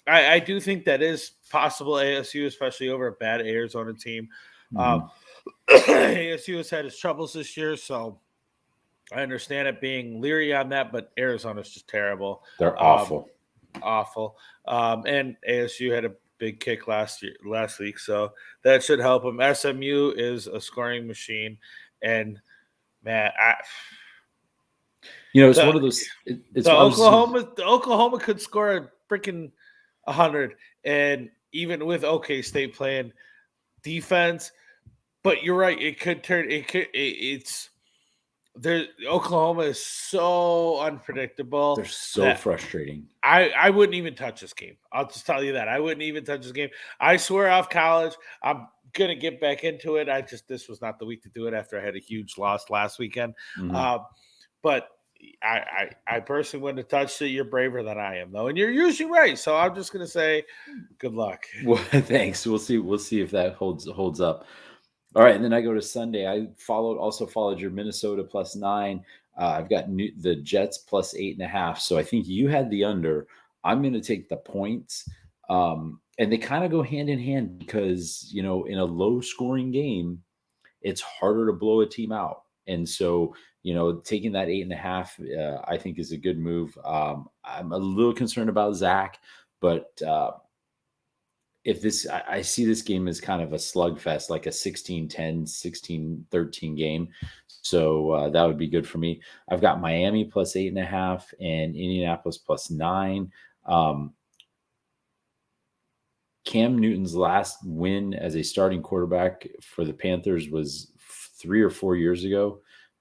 Speaker 1: I do think that is possible, ASU, especially over a bad Arizona team. ASU has had its troubles this year, so I understand it being leery on that, but Arizona's just terrible.
Speaker 2: They're awful.
Speaker 1: Awful. And ASU had a big kick last week, so that should help them. SMU is a scoring machine, and man,
Speaker 2: it's one of those. It's
Speaker 1: Oklahoma could score a freaking 100, and even with OK State playing defense, but you're right. It could turn. It's there. Oklahoma is so unpredictable.
Speaker 2: They're so frustrating.
Speaker 1: I wouldn't even touch this game. I'll just tell you that I wouldn't even touch this game. I swear off college, I'm gonna get back into it. This was not the week to do it after I had a huge loss last weekend. But I personally wouldn't have touched it. You're braver than I am, though, and you're usually right. So I'm just gonna say, good luck.
Speaker 2: Well, thanks. We'll see if that holds up. All right, and then I go to Sunday. I also followed your Minnesota +9. I've got the Jets +8.5. So I think you had the under. I'm going to take the points, and they kind of go hand in hand because in a low-scoring game, it's harder to blow a team out. And so taking that 8.5, I think is a good move. I'm a little concerned about Zach, but I see this game as kind of a slugfest, like a 16-10, 16-13 game. So that would be good for me. I've got Miami +8.5 and Indianapolis +9. Cam Newton's last win as a starting quarterback for the Panthers was 3 or 4 years ago.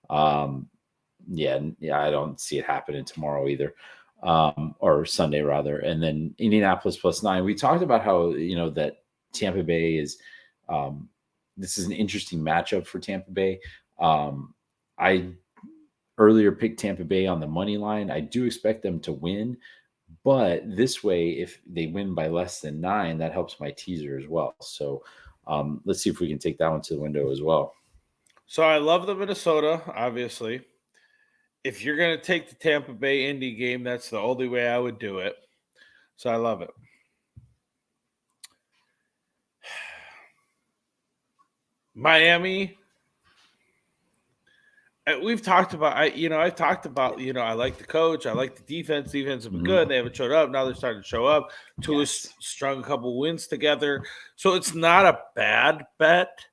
Speaker 2: Yeah, I don't see it happening tomorrow either. Or Sunday rather. And then Indianapolis +9. We talked about how, that Tampa Bay is, this is an interesting matchup for Tampa Bay. I earlier picked Tampa Bay on the money line. I do expect them to win, but this way, if they win by less than 9, that helps my teaser as well. So let's see if we can take that one to the window as well.
Speaker 1: So I love the Minnesota, obviously. If you're going to take the Tampa Bay Indy game, that's the only way I would do it. So I love it. Miami. We've talked about, I've talked about, I like the coach. I like the defense. Defense has been good. They haven't showed up. Now they're starting to show up. Tua's strung a couple wins together. So it's not a bad bet.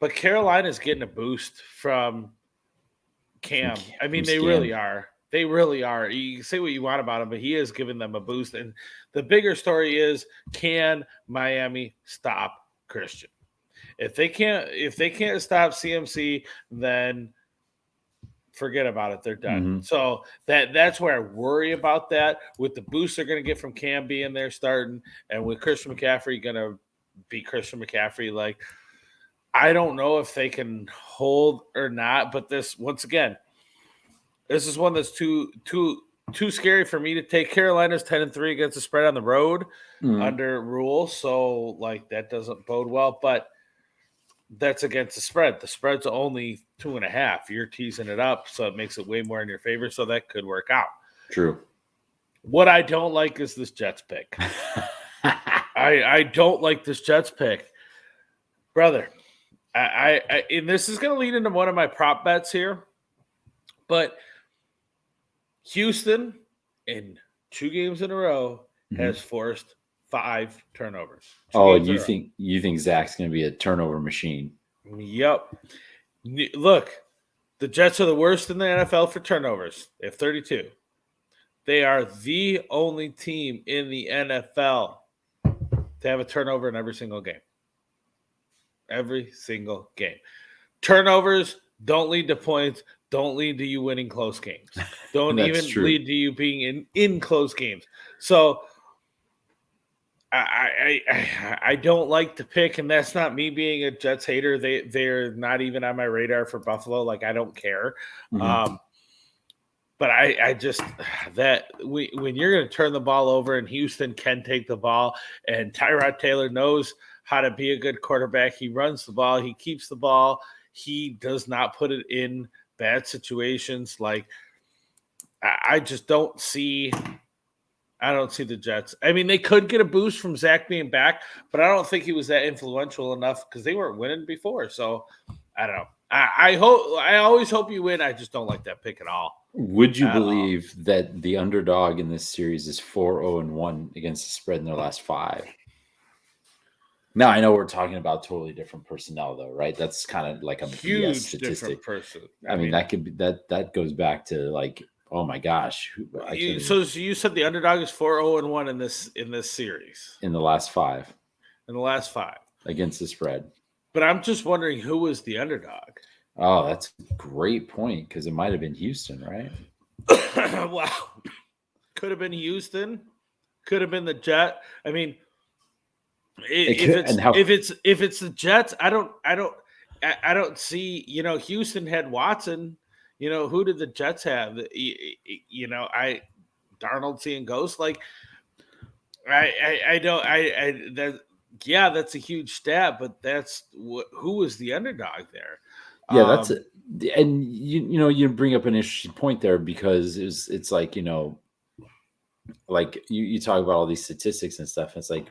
Speaker 1: But Carolina's getting a boost from Cam. I mean, they really are. They really are. You can say what you want about him, but he is giving them a boost. And the bigger story is, can Miami stop Christian? If they can't stop CMC, then forget about it. They're done. So that's where I worry about that. With the boost they're going to get from Cam being there starting, and with Christian McCaffrey going to be Christian McCaffrey, like, I don't know if they can hold or not, but this, once again, this is one that's too scary for me to take. Carolina's 10-3 against the spread on the road under rules, so like that doesn't bode well. But that's against the spread. The spread's only 2.5. You're teasing it up, so it makes it way more in your favor. So that could work out.
Speaker 2: True.
Speaker 1: What I don't like is this Jets pick. I don't like this Jets pick, brother. And this is going to lead into one of my prop bets here, but Houston in 2 games in a row has forced 5 turnovers.
Speaker 2: Oh, you think Zach's going to be a turnover machine?
Speaker 1: Yep. Look, the Jets are the worst in the NFL for turnovers. They have 32. They are the only team in the NFL to have a turnover in every single game. Every single game. Turnovers don't lead to points, don't lead to you winning close games. Don't even lead to you being in close games. So I don't like the pick, and that's not me being a Jets hater. They're not even on my radar for Buffalo. Like, I don't care. But I just that when you're going to turn the ball over and Houston can take the ball, and Tyrod Taylor knows how to be a good quarterback. He runs the ball. He keeps the ball. He does not put it in bad situations. Like, I just don't see the Jets. I mean, they could get a boost from Zach being back, but I don't think he was that influential enough because they weren't winning before. So I don't know. I always hope you win. I just don't like that pick at all.
Speaker 2: Would you believe that the underdog in this series is 4-0-1 against the spread in their last 5? Now, I know we're talking about totally different personnel, though, right? That's kind of like a
Speaker 1: huge
Speaker 2: statistic.
Speaker 1: Different person.
Speaker 2: I mean, that could be that goes back to like, oh my gosh.
Speaker 1: So you said the underdog is 4-0-1 in this series.
Speaker 2: In the last 5.
Speaker 1: In the last 5
Speaker 2: against the spread.
Speaker 1: But I'm just wondering who was the underdog.
Speaker 2: Oh, that's a great point because it might have been Houston, right?
Speaker 1: Wow. Could have been Houston. Could have been the Jet. I mean, if it's the Jets, I don't see. Houston had Watson. Who did the Jets have? Darnold seeing ghosts. Like, I don't. That's a huge stat, but who was the underdog there?
Speaker 2: Yeah, that's it. And you bring up an interesting point there because it's like, like you talk about all these statistics and stuff. And it's like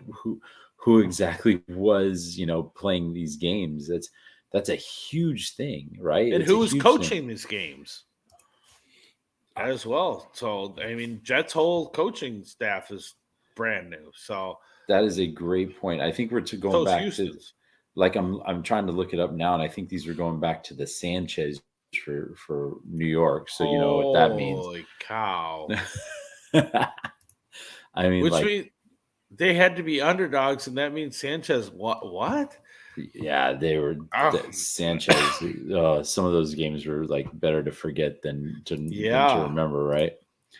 Speaker 2: who exactly was, playing these games? That's a huge thing, right?
Speaker 1: And who was coaching these games as well. So, I mean, Jets' whole coaching staff is brand new. So
Speaker 2: that is a great point. I think we're going back to, like, I'm trying to look it up now, and I think these are going back to the Sanchez for New York. So you know what that means.
Speaker 1: Holy cow.
Speaker 2: I mean,
Speaker 1: which means they had to be underdogs, and that means Sanchez what?
Speaker 2: Yeah, they were Sanchez. Some of those games were like better to forget than to remember, right?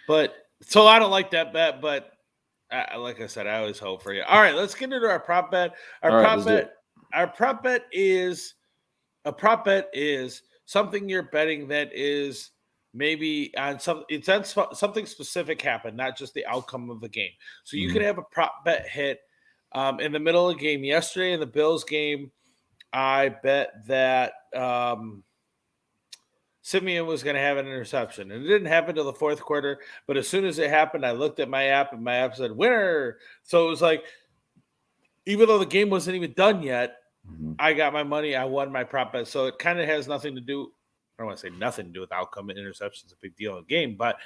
Speaker 1: But so I don't like that bet, but like I said, I always hope for you. All right, let's get into our prop bet. Our prop bet is something you're betting that is maybe on something specific happened, not just the outcome of the game. So you could have a prop bet hit in the middle of the game. Yesterday in the Bills game, I bet that Simeon was going to have an interception. And it didn't happen until the fourth quarter. But as soon as it happened, I looked at my app, and my app said, winner. So it was like, even though the game wasn't even done yet, I got my money. I won my prop bet. So it kind of has nothing to do. I don't want to say nothing to do with outcome. Interception is a big deal in the game. But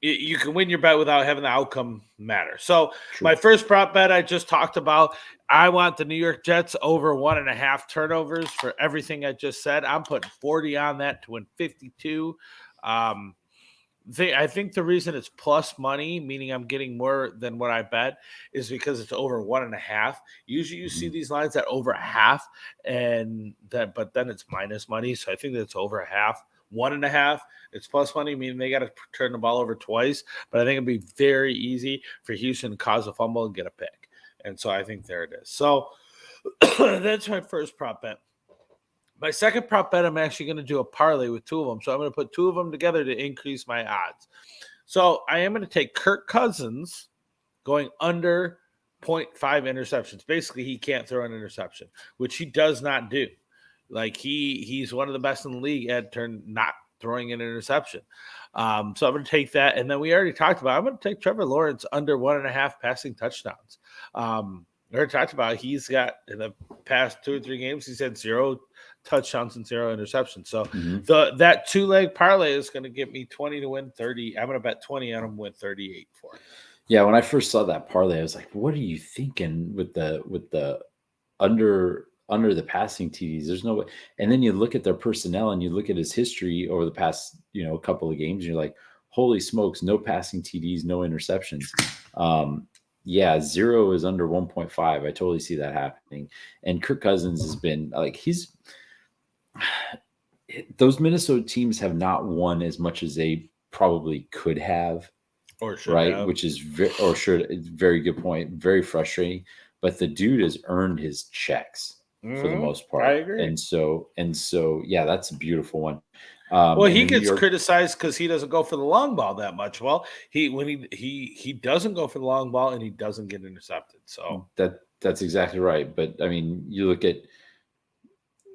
Speaker 1: you can win your bet without having the outcome matter. So my first prop bet I just talked about, I want the New York Jets over 1.5 turnovers for everything I just said. I'm putting 40 on that to win 52. I think the reason it's plus money, meaning I'm getting more than what I bet, is because it's over 1.5. Usually you see these lines at over 1/2, but then it's minus money. So I think that's over 1/2. 1.5, it's plus money, meaning they got to turn the ball over twice. But I think it'd be very easy for Houston to cause a fumble and get a pick. And so I think there it is. So that's my first prop bet. My second prop bet, I'm actually going to do a parlay with 2 of them. So I'm going to put 2 of them together to increase my odds. So I am going to take Kirk Cousins going under 0.5 interceptions. Basically, he can't throw an interception, which he does not do. Like he's one of the best in the league at not throwing an interception. So I'm going to take that. And then we already talked about, I'm going to take Trevor Lawrence under 1.5 passing touchdowns. We already talked about it. He's got in the past 2 or 3 games, he's had 0 touchdowns and 0 interceptions. So that 2-leg parlay is going to get me 20 to win 30. I'm going to bet 20 on him, win 38 for it.
Speaker 2: Yeah, when I first saw that parlay, I was like, "What are you thinking with the under the passing TDs? There's no way." And then you look at their personnel and you look at his history over the past couple of games, and you're like, "Holy smokes! No passing TDs, no interceptions." Yeah, 0 is under 1.5. I totally see that happening. And Kirk Cousins has been like those Minnesota teams have not won as much as they probably could have.
Speaker 1: Or should
Speaker 2: right?
Speaker 1: have.
Speaker 2: Which is very good point. Very frustrating. But the dude has earned his checks for the most part.
Speaker 1: I agree.
Speaker 2: And so, yeah, that's a beautiful one.
Speaker 1: Well, he gets criticized because he doesn't go for the long ball that much. Well, he doesn't go for the long ball and he doesn't get intercepted. So
Speaker 2: that's exactly right. But I mean, you look at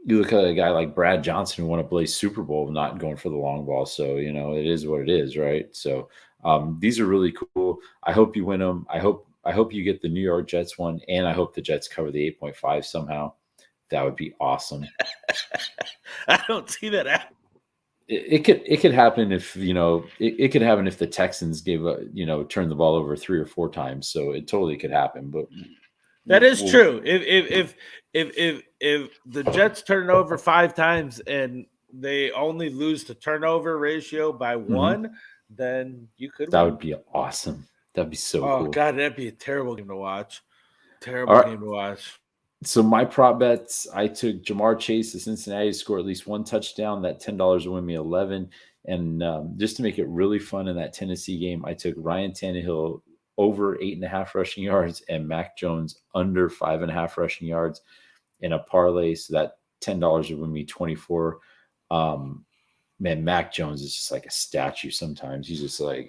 Speaker 2: a guy like Brad Johnson who won a Blaze Super Bowl not going for the long ball. So, it is what it is, right? So these are really cool. I hope you win them. I hope you get the New York Jets one, and I hope the Jets cover the 8.5 somehow. That would be awesome.
Speaker 1: I don't see that happening.
Speaker 2: It could happen if it could happen if the Texans turned the ball over 3 or 4 times. So it totally could happen. But
Speaker 1: that is true. If the Jets turn it over 5 times and they only lose the turnover ratio by 1, then you could.
Speaker 2: That would be awesome. That'd be so cool.
Speaker 1: Oh God, that'd be a terrible game to watch. Game to watch.
Speaker 2: So my prop bets, I took Jamar Chase, the Cincinnati, to score at least 1 touchdown. That $10 will win me 11. And just to make it really fun in that Tennessee game, I took Ryan Tannehill over 8.5 rushing yards and Mac Jones under 5.5 rushing yards in a parlay. So that $10 will win me 24. Man, Mac Jones is just like a statue sometimes. He's just like,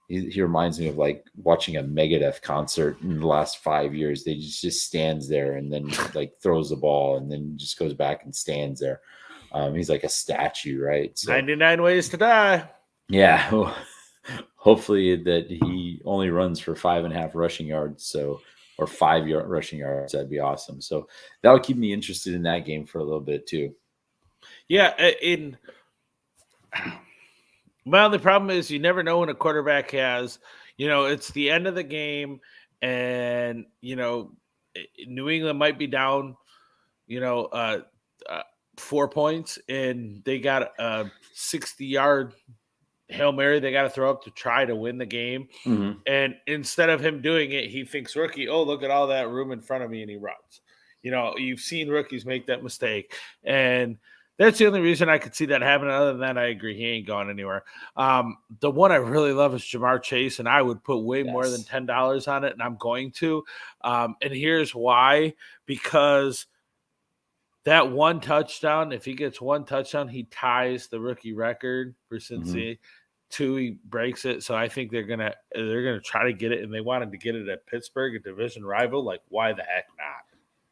Speaker 2: he reminds me of like watching a Megadeth concert in the last 5 years. They just stands there and then like throws the ball and then just goes back and stands there. He's like a statue, right?
Speaker 1: So, 99 ways to die.
Speaker 2: Yeah. Hopefully that he only runs for 5.5 rushing yards. Or 5 rushing yards. That'd be awesome. So that would keep me interested in that game for a little bit too.
Speaker 1: Yeah. Well, the problem is you never know when a quarterback has, it's the end of the game and, New England might be down, 4 points and they got a 60-yard Hail Mary they got to throw up to try to win the game.
Speaker 2: Mm-hmm.
Speaker 1: And instead of him doing it, he thinks rookie, oh, look at all that room in front of me, and he runs. You've seen rookies make that mistake. And that's the only reason I could see that happening. Other than that, I agree. He ain't going anywhere. The one I really love is Jamar Chase, and I would put way more than $10 on it, and I'm going to. And here's why. Because that 1 touchdown, if he gets 1 touchdown, he ties the rookie record for Cincinnati. 2, he breaks it. So I think they're gonna try to get it, and they wanted to get it at Pittsburgh, a division rival. Like, why the heck not?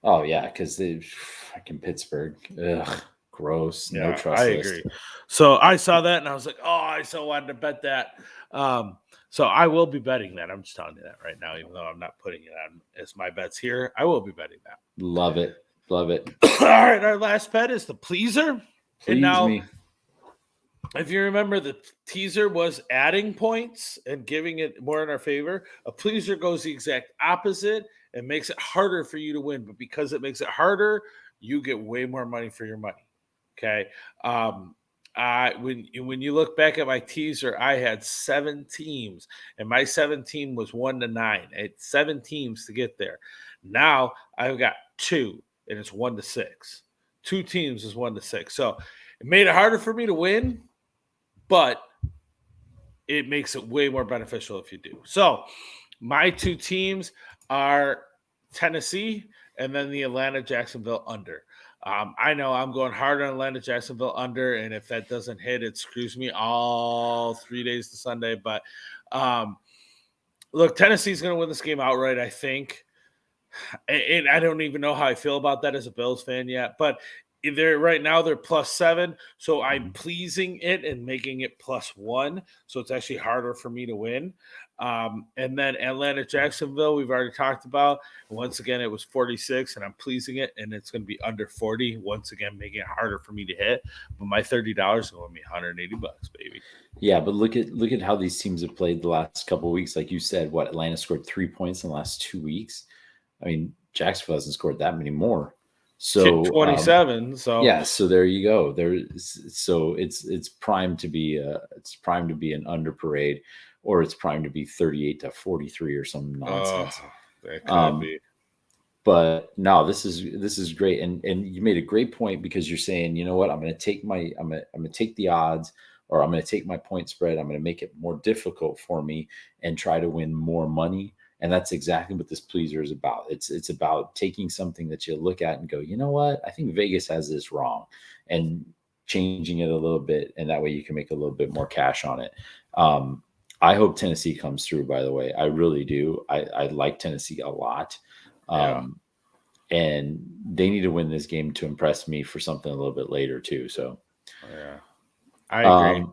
Speaker 2: Oh yeah, because they fucking Pittsburgh. Ugh. Gross.
Speaker 1: Yeah,
Speaker 2: no trust.
Speaker 1: I agree. So I saw that and I was like, oh, I so wanted to bet that. So I will be betting that. I'm just telling you that right now, even though I'm not putting it on as my bets here. I will be betting that.
Speaker 2: Love it. Love it.
Speaker 1: All right. Our last bet is the pleaser.
Speaker 2: Please me.
Speaker 1: If you remember, the teaser was adding points and giving it more in our favor. A pleaser goes the exact opposite and makes it harder for you to win. But because it makes it harder, you get way more money for your money. Okay. When you look back at my teaser, I had 7 teams, and my 7 team was 1 to 9. I had 7 teams to get there. Now I've got 2, and it's 1 to 6. 2 teams is 1 to 6. So it made it harder for me to win, but it makes it way more beneficial if you do. So my 2 teams are Tennessee and then the Atlanta-Jacksonville under. I know I'm going hard on Atlanta Jacksonville under, and if that doesn't hit, it screws me all 3 days to Sunday. But look, Tennessee's going to win this game outright, I think. And I don't even know how I feel about that as a Bills fan yet. But right now they're +7, so I'm
Speaker 2: Mhm.
Speaker 1: pleasing it and making it +1, so it's actually harder for me to win. And then Atlanta Jacksonville, we've already talked about. Once again, it was 46, and I'm pleasing it, and it's going to be under 40. Once again, making it harder for me to hit. But my $30 is going to be $180, baby.
Speaker 2: Yeah, but look at how these teams have played the last couple of weeks. Like you said, what Atlanta scored 3 points in the last 2 weeks. I mean, Jacksonville hasn't scored that many more. So
Speaker 1: 27. So
Speaker 2: yeah, so there you go. So it's primed to be an under parade, or it's primed to be 38-43 or some nonsense.
Speaker 1: that could be.
Speaker 2: But no, this is great, and you made a great point, because you're saying, you know what, I'm going to take the odds, or I'm going to take my point spread, I'm going to make it more difficult for me and try to win more money. And that's exactly what this pleaser is about. It's about taking something that you look at and go, you know what, I think Vegas has this wrong, and changing it a little bit, and that way you can make a little bit more cash on it. I hope Tennessee comes through, by the way. I really do. I like Tennessee a lot.
Speaker 1: Yeah.
Speaker 2: And they need to win this game to impress me for something a little bit later too. So
Speaker 1: Yeah. I agree.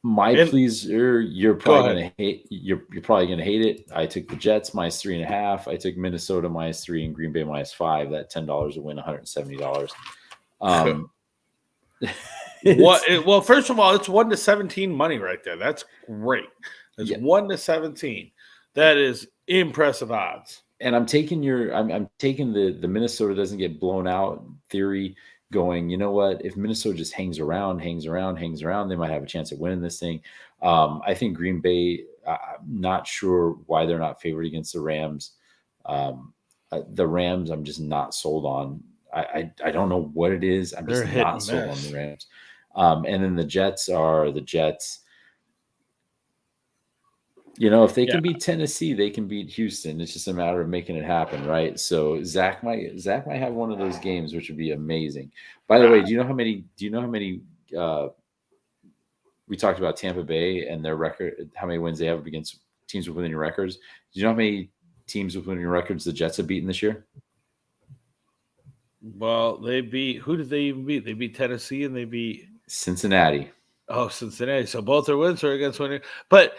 Speaker 2: My
Speaker 1: And
Speaker 2: pleaser, you're
Speaker 1: go
Speaker 2: probably
Speaker 1: ahead.
Speaker 2: gonna hate. You're probably gonna hate it. I took the Jets -3.5. I took Minnesota -3 and Green Bay -5. That $10 will win $170.
Speaker 1: Well, first of all, it's 1-17 money right there. That's great. It's
Speaker 2: Yeah.
Speaker 1: 1-17. That is impressive odds.
Speaker 2: And I'm taking I'm taking the Minnesota doesn't get blown out theory, going, you know what, if Minnesota just hangs around, they might have a chance at winning this thing. I think Green Bay, I'm not sure why they're not favored against the Rams. The Rams, I'm just not sold on. I don't know what it is. I'm
Speaker 1: They're
Speaker 2: just
Speaker 1: hit
Speaker 2: not
Speaker 1: and
Speaker 2: sold on
Speaker 1: miss.
Speaker 2: the Rams. And then the Jets are the Jets. You know, if they
Speaker 1: Yeah.
Speaker 2: can beat Tennessee, they can beat Houston. It's just a matter of making it happen, right? So Zach might have one of those games, which would be amazing. By the way, do you know how many we talked about Tampa Bay and their record, how many wins they have against teams with winning records? Do you know how many teams with winning records the Jets have beaten this year?
Speaker 1: Well, they beat, who did they even beat? They beat Tennessee and they beat
Speaker 2: Cincinnati.
Speaker 1: Cincinnati. So both their wins are against winning. But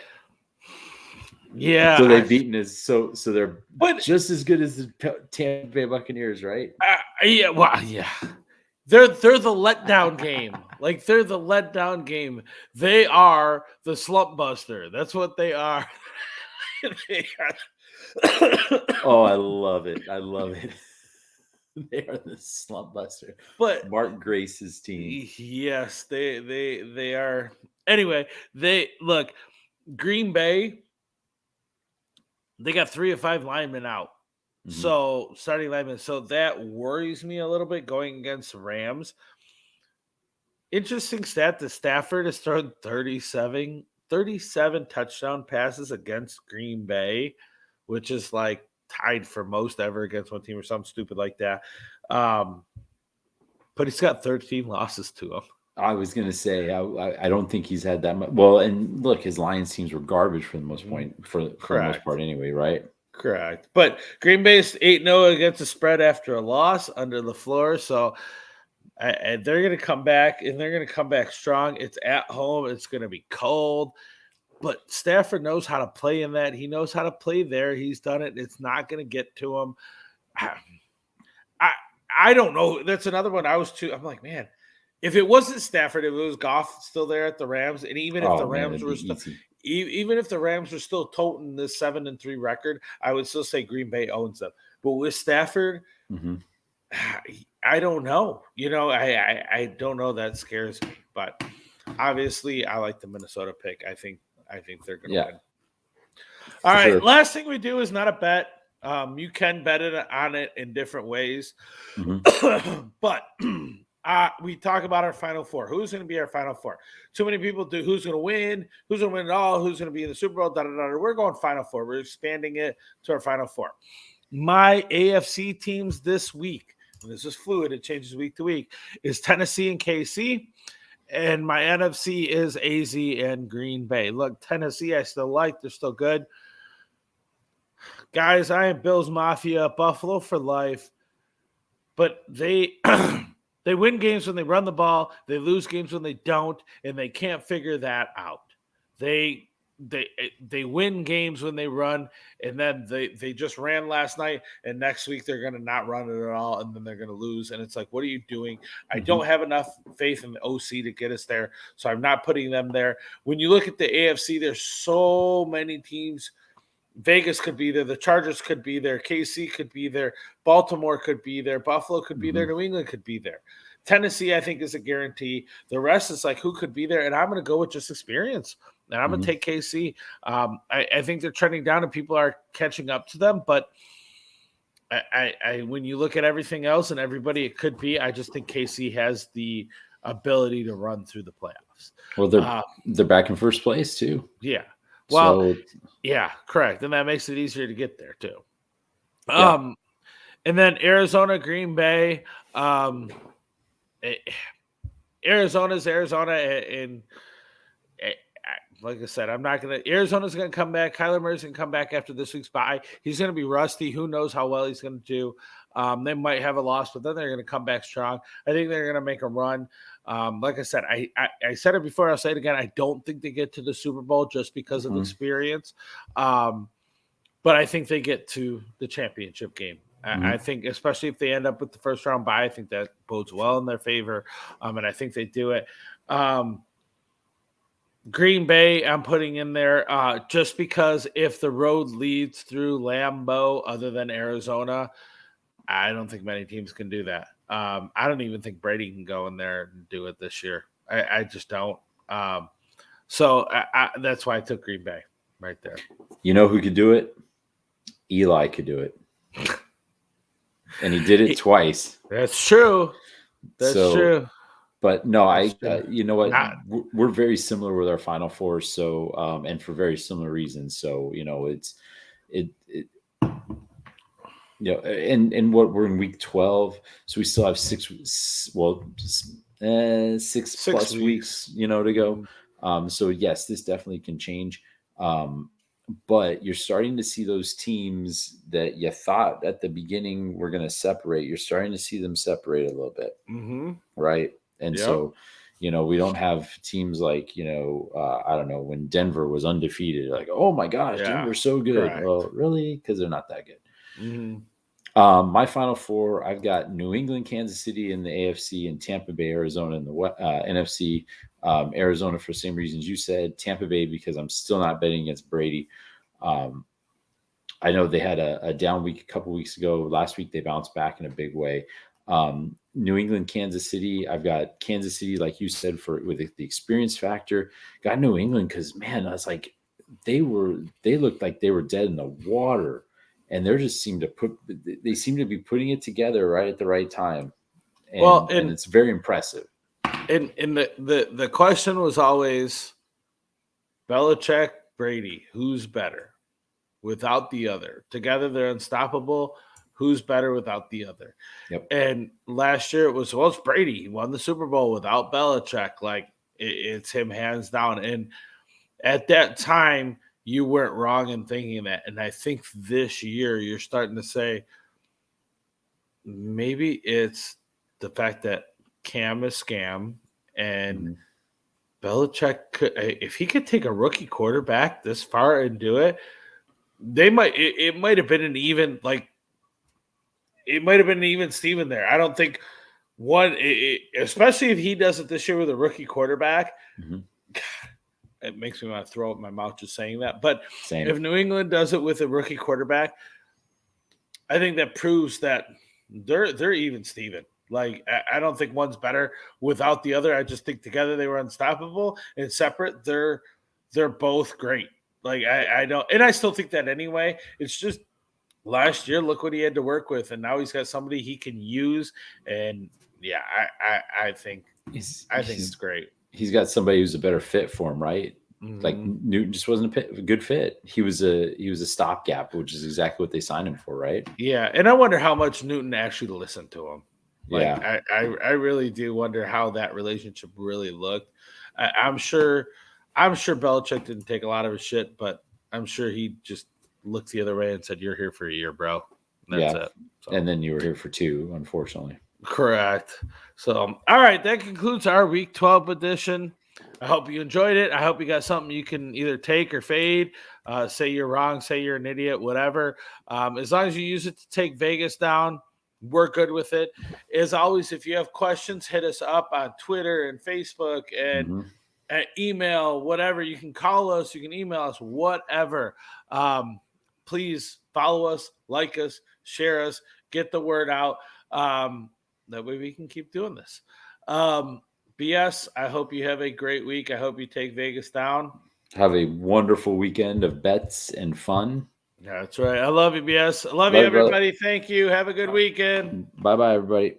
Speaker 1: yeah,
Speaker 2: So they've beaten so they're
Speaker 1: but
Speaker 2: just as good as the Tampa Bay Buccaneers, right?
Speaker 1: yeah, well, yeah. They're the letdown game. Like, they're the letdown game. They are the slump buster. That's what they are. They are.
Speaker 2: Oh, I love it. I love it. They are the slump buster.
Speaker 1: But
Speaker 2: Mark Grace's team.
Speaker 1: yes, they are. Anyway, they look, Green Bay, they got 3 of 5 linemen out.
Speaker 2: Mhm.
Speaker 1: So, starting linemen. So that worries me a little bit going against the Rams. Interesting stat that Stafford has thrown 37 touchdown passes against Green Bay, which is like tied for most ever against one team or something stupid like that. But he's got 13 losses to him.
Speaker 2: I was gonna say I don't think he's had that much. Well, and look, his Lions teams were garbage for the most point for the most
Speaker 1: Correct.
Speaker 2: part anyway, right?
Speaker 1: Correct. But Green Bay's 8-0 against the spread after a loss under the floor. So and they're going to come back, and they're going to come back strong. It's at home. It's going to be cold. But Stafford knows how to play in that. He knows how to play there. He's done it. It's not going to get to him. I don't know. That's another one I'm like, man, if it wasn't Stafford, if it was Goff still there at the Rams, and even if the Rams were still, even if the Rams were still toting this 7-3 record, I would still say Green Bay owns them. But with Stafford, I don't know. You know, I don't know. That scares me. But obviously, I like the Minnesota pick. I think they're going to win. All right. Sure. Last thing we do is not a bet. You can bet on it in different ways. But we talk about our Final Four. Who's going to be our Final Four? Too many people do. Who's going to win? Who's going to win it all? Who's going to be in the Super Bowl? Da, da, da. We're going Final Four. We're expanding it to our Final Four. My AFC teams this week, and this is fluid, it changes week to week, is Tennessee and KC. And my NFC is AZ and Green Bay. Look, Tennessee, I still like. They're still good. Guys, I am Bills Mafia, Buffalo for life. But they They win games when they run the ball. They lose games when they don't, and they can't figure that out. They they win games when they run, and then they just ran last night, and next week they're going to not run it at all, and then they're going to lose. And it's like, what are you doing? I don't have enough faith in the OC to get us there, so I'm not putting them there. When you look at the AFC, there's so many teams. Vegas could be there. The Chargers could be there. KC could be there. Baltimore could be there. Buffalo could be there. New England could be there. Tennessee, I think, is a guarantee. The rest is like, who could be there? And I'm going to go with just experience. And I'm going to take KC. I think they're trending down and people are catching up to them. But I when you look at everything else and everybody it could be, I just think KC has the ability to run through the playoffs.
Speaker 2: Well, they're back in first place too.
Speaker 1: Yeah. Well, yeah, correct. And that makes it easier to get there too. And then Arizona, Green Bay. Arizona's Arizona. And like I said, I'm not going to – Arizona's going to come back. Kyler Murray's going to come back after this week's bye. He's going to be rusty. Who knows how well he's going to do. They might have a loss, but then they're going to come back strong. I think they're going to make a run. Like I said, I said it before. I'll say it again. I don't think they get to the Super Bowl just because of experience. But I think they get to the championship game. I think, especially if they end up with the first round bye, I think that bodes well in their favor. And I think they do it. Green Bay, I'm putting in there just because if the road leads through Lambeau other than Arizona, I don't think many teams can do that. I don't even think Brady can go in there and do it this year. I just don't. So that's why I took Green Bay right there.
Speaker 2: You know who could do it? Eli could do it. And he did it twice.
Speaker 1: That's true. That's true.
Speaker 2: But no, you know what? We're very similar with our Final Four. So, and for very similar reasons. So, you know, and what we're in week 12. So we still have 6 plus weeks, you know, to go. So yes, this definitely can change. But you're starting to see those teams that you thought at the beginning were going to separate. You're starting to see them separate a little bit. Right. And so, you know, we don't have teams like, you know, I don't know, when Denver was undefeated, like, oh my gosh, Denver's so good. Correct. Well, really? Because they're not that good. My Final Four, I've got New England, Kansas City in the AFC, and Tampa Bay, Arizona in the NFC. Arizona for the same reasons you said. Tampa Bay because I'm still not betting against Brady. I know they had a down week a couple weeks ago. Last week they bounced back in a big way. New England, Kansas City. I've got Kansas City, like you said, with the experience factor. Got New England because, man, I was like, they looked like they were dead in the water. And they just seem to be putting it together right at the right time. And it's very impressive.
Speaker 1: And the question was always Belichick, Brady, who's better without the other? Together they're unstoppable. Who's better without the other?
Speaker 2: Yep.
Speaker 1: And last year it's Brady. He won the Super Bowl without Belichick. Like it's him hands down. And at that time, you weren't wrong in thinking that. And I think this year you're starting to say maybe it's the fact that Cam is scam and Belichick could, if he could take a rookie quarterback this far and do it, it might have been an even Steven there. I don't think especially if he does it this year with a rookie quarterback. It makes me want to throw up my mouth just saying that. But if New England does it with a rookie quarterback, I think that proves that they're even Steven. Like, I don't think one's better without the other. I just think together they were unstoppable, and separate they're both great. Like I don't, and I still think that anyway. It's just last year, look what he had to work with, and now he's got somebody he can use. And yeah, I think it's great.
Speaker 2: He's got somebody who's a better fit for him, right? Like Newton just wasn't a good fit. He was a stopgap, which is exactly what they signed him for, right?
Speaker 1: Yeah, and I wonder how much Newton actually listened to him. Like, I really do wonder how that relationship really looked. I'm sure Belichick didn't take a lot of his shit, but I'm sure he just looked the other way and said, "You're here for a year, bro." And that's it. So.
Speaker 2: And then you were here for 2, unfortunately.
Speaker 1: Correct. So, all right, that concludes our Week 12 edition. I hope you enjoyed it. I hope you got something you can either take or fade. Say you're wrong, say you're an idiot, whatever. As long as you use it to take Vegas down, we're good with it. As always, if you have questions, hit us up on Twitter and Facebook and email, whatever. You can call us, you can email us, whatever. Please follow us, like us, share us, get the word out. That way we can keep doing this. BS, I hope you have a great week. I hope you take Vegas down.
Speaker 2: Have a wonderful weekend of bets and fun.
Speaker 1: That's right. I love you, BS. I love you,
Speaker 2: Love you,
Speaker 1: everybody.
Speaker 2: brother.
Speaker 1: Thank you. Have a good weekend.
Speaker 2: Bye-bye, everybody.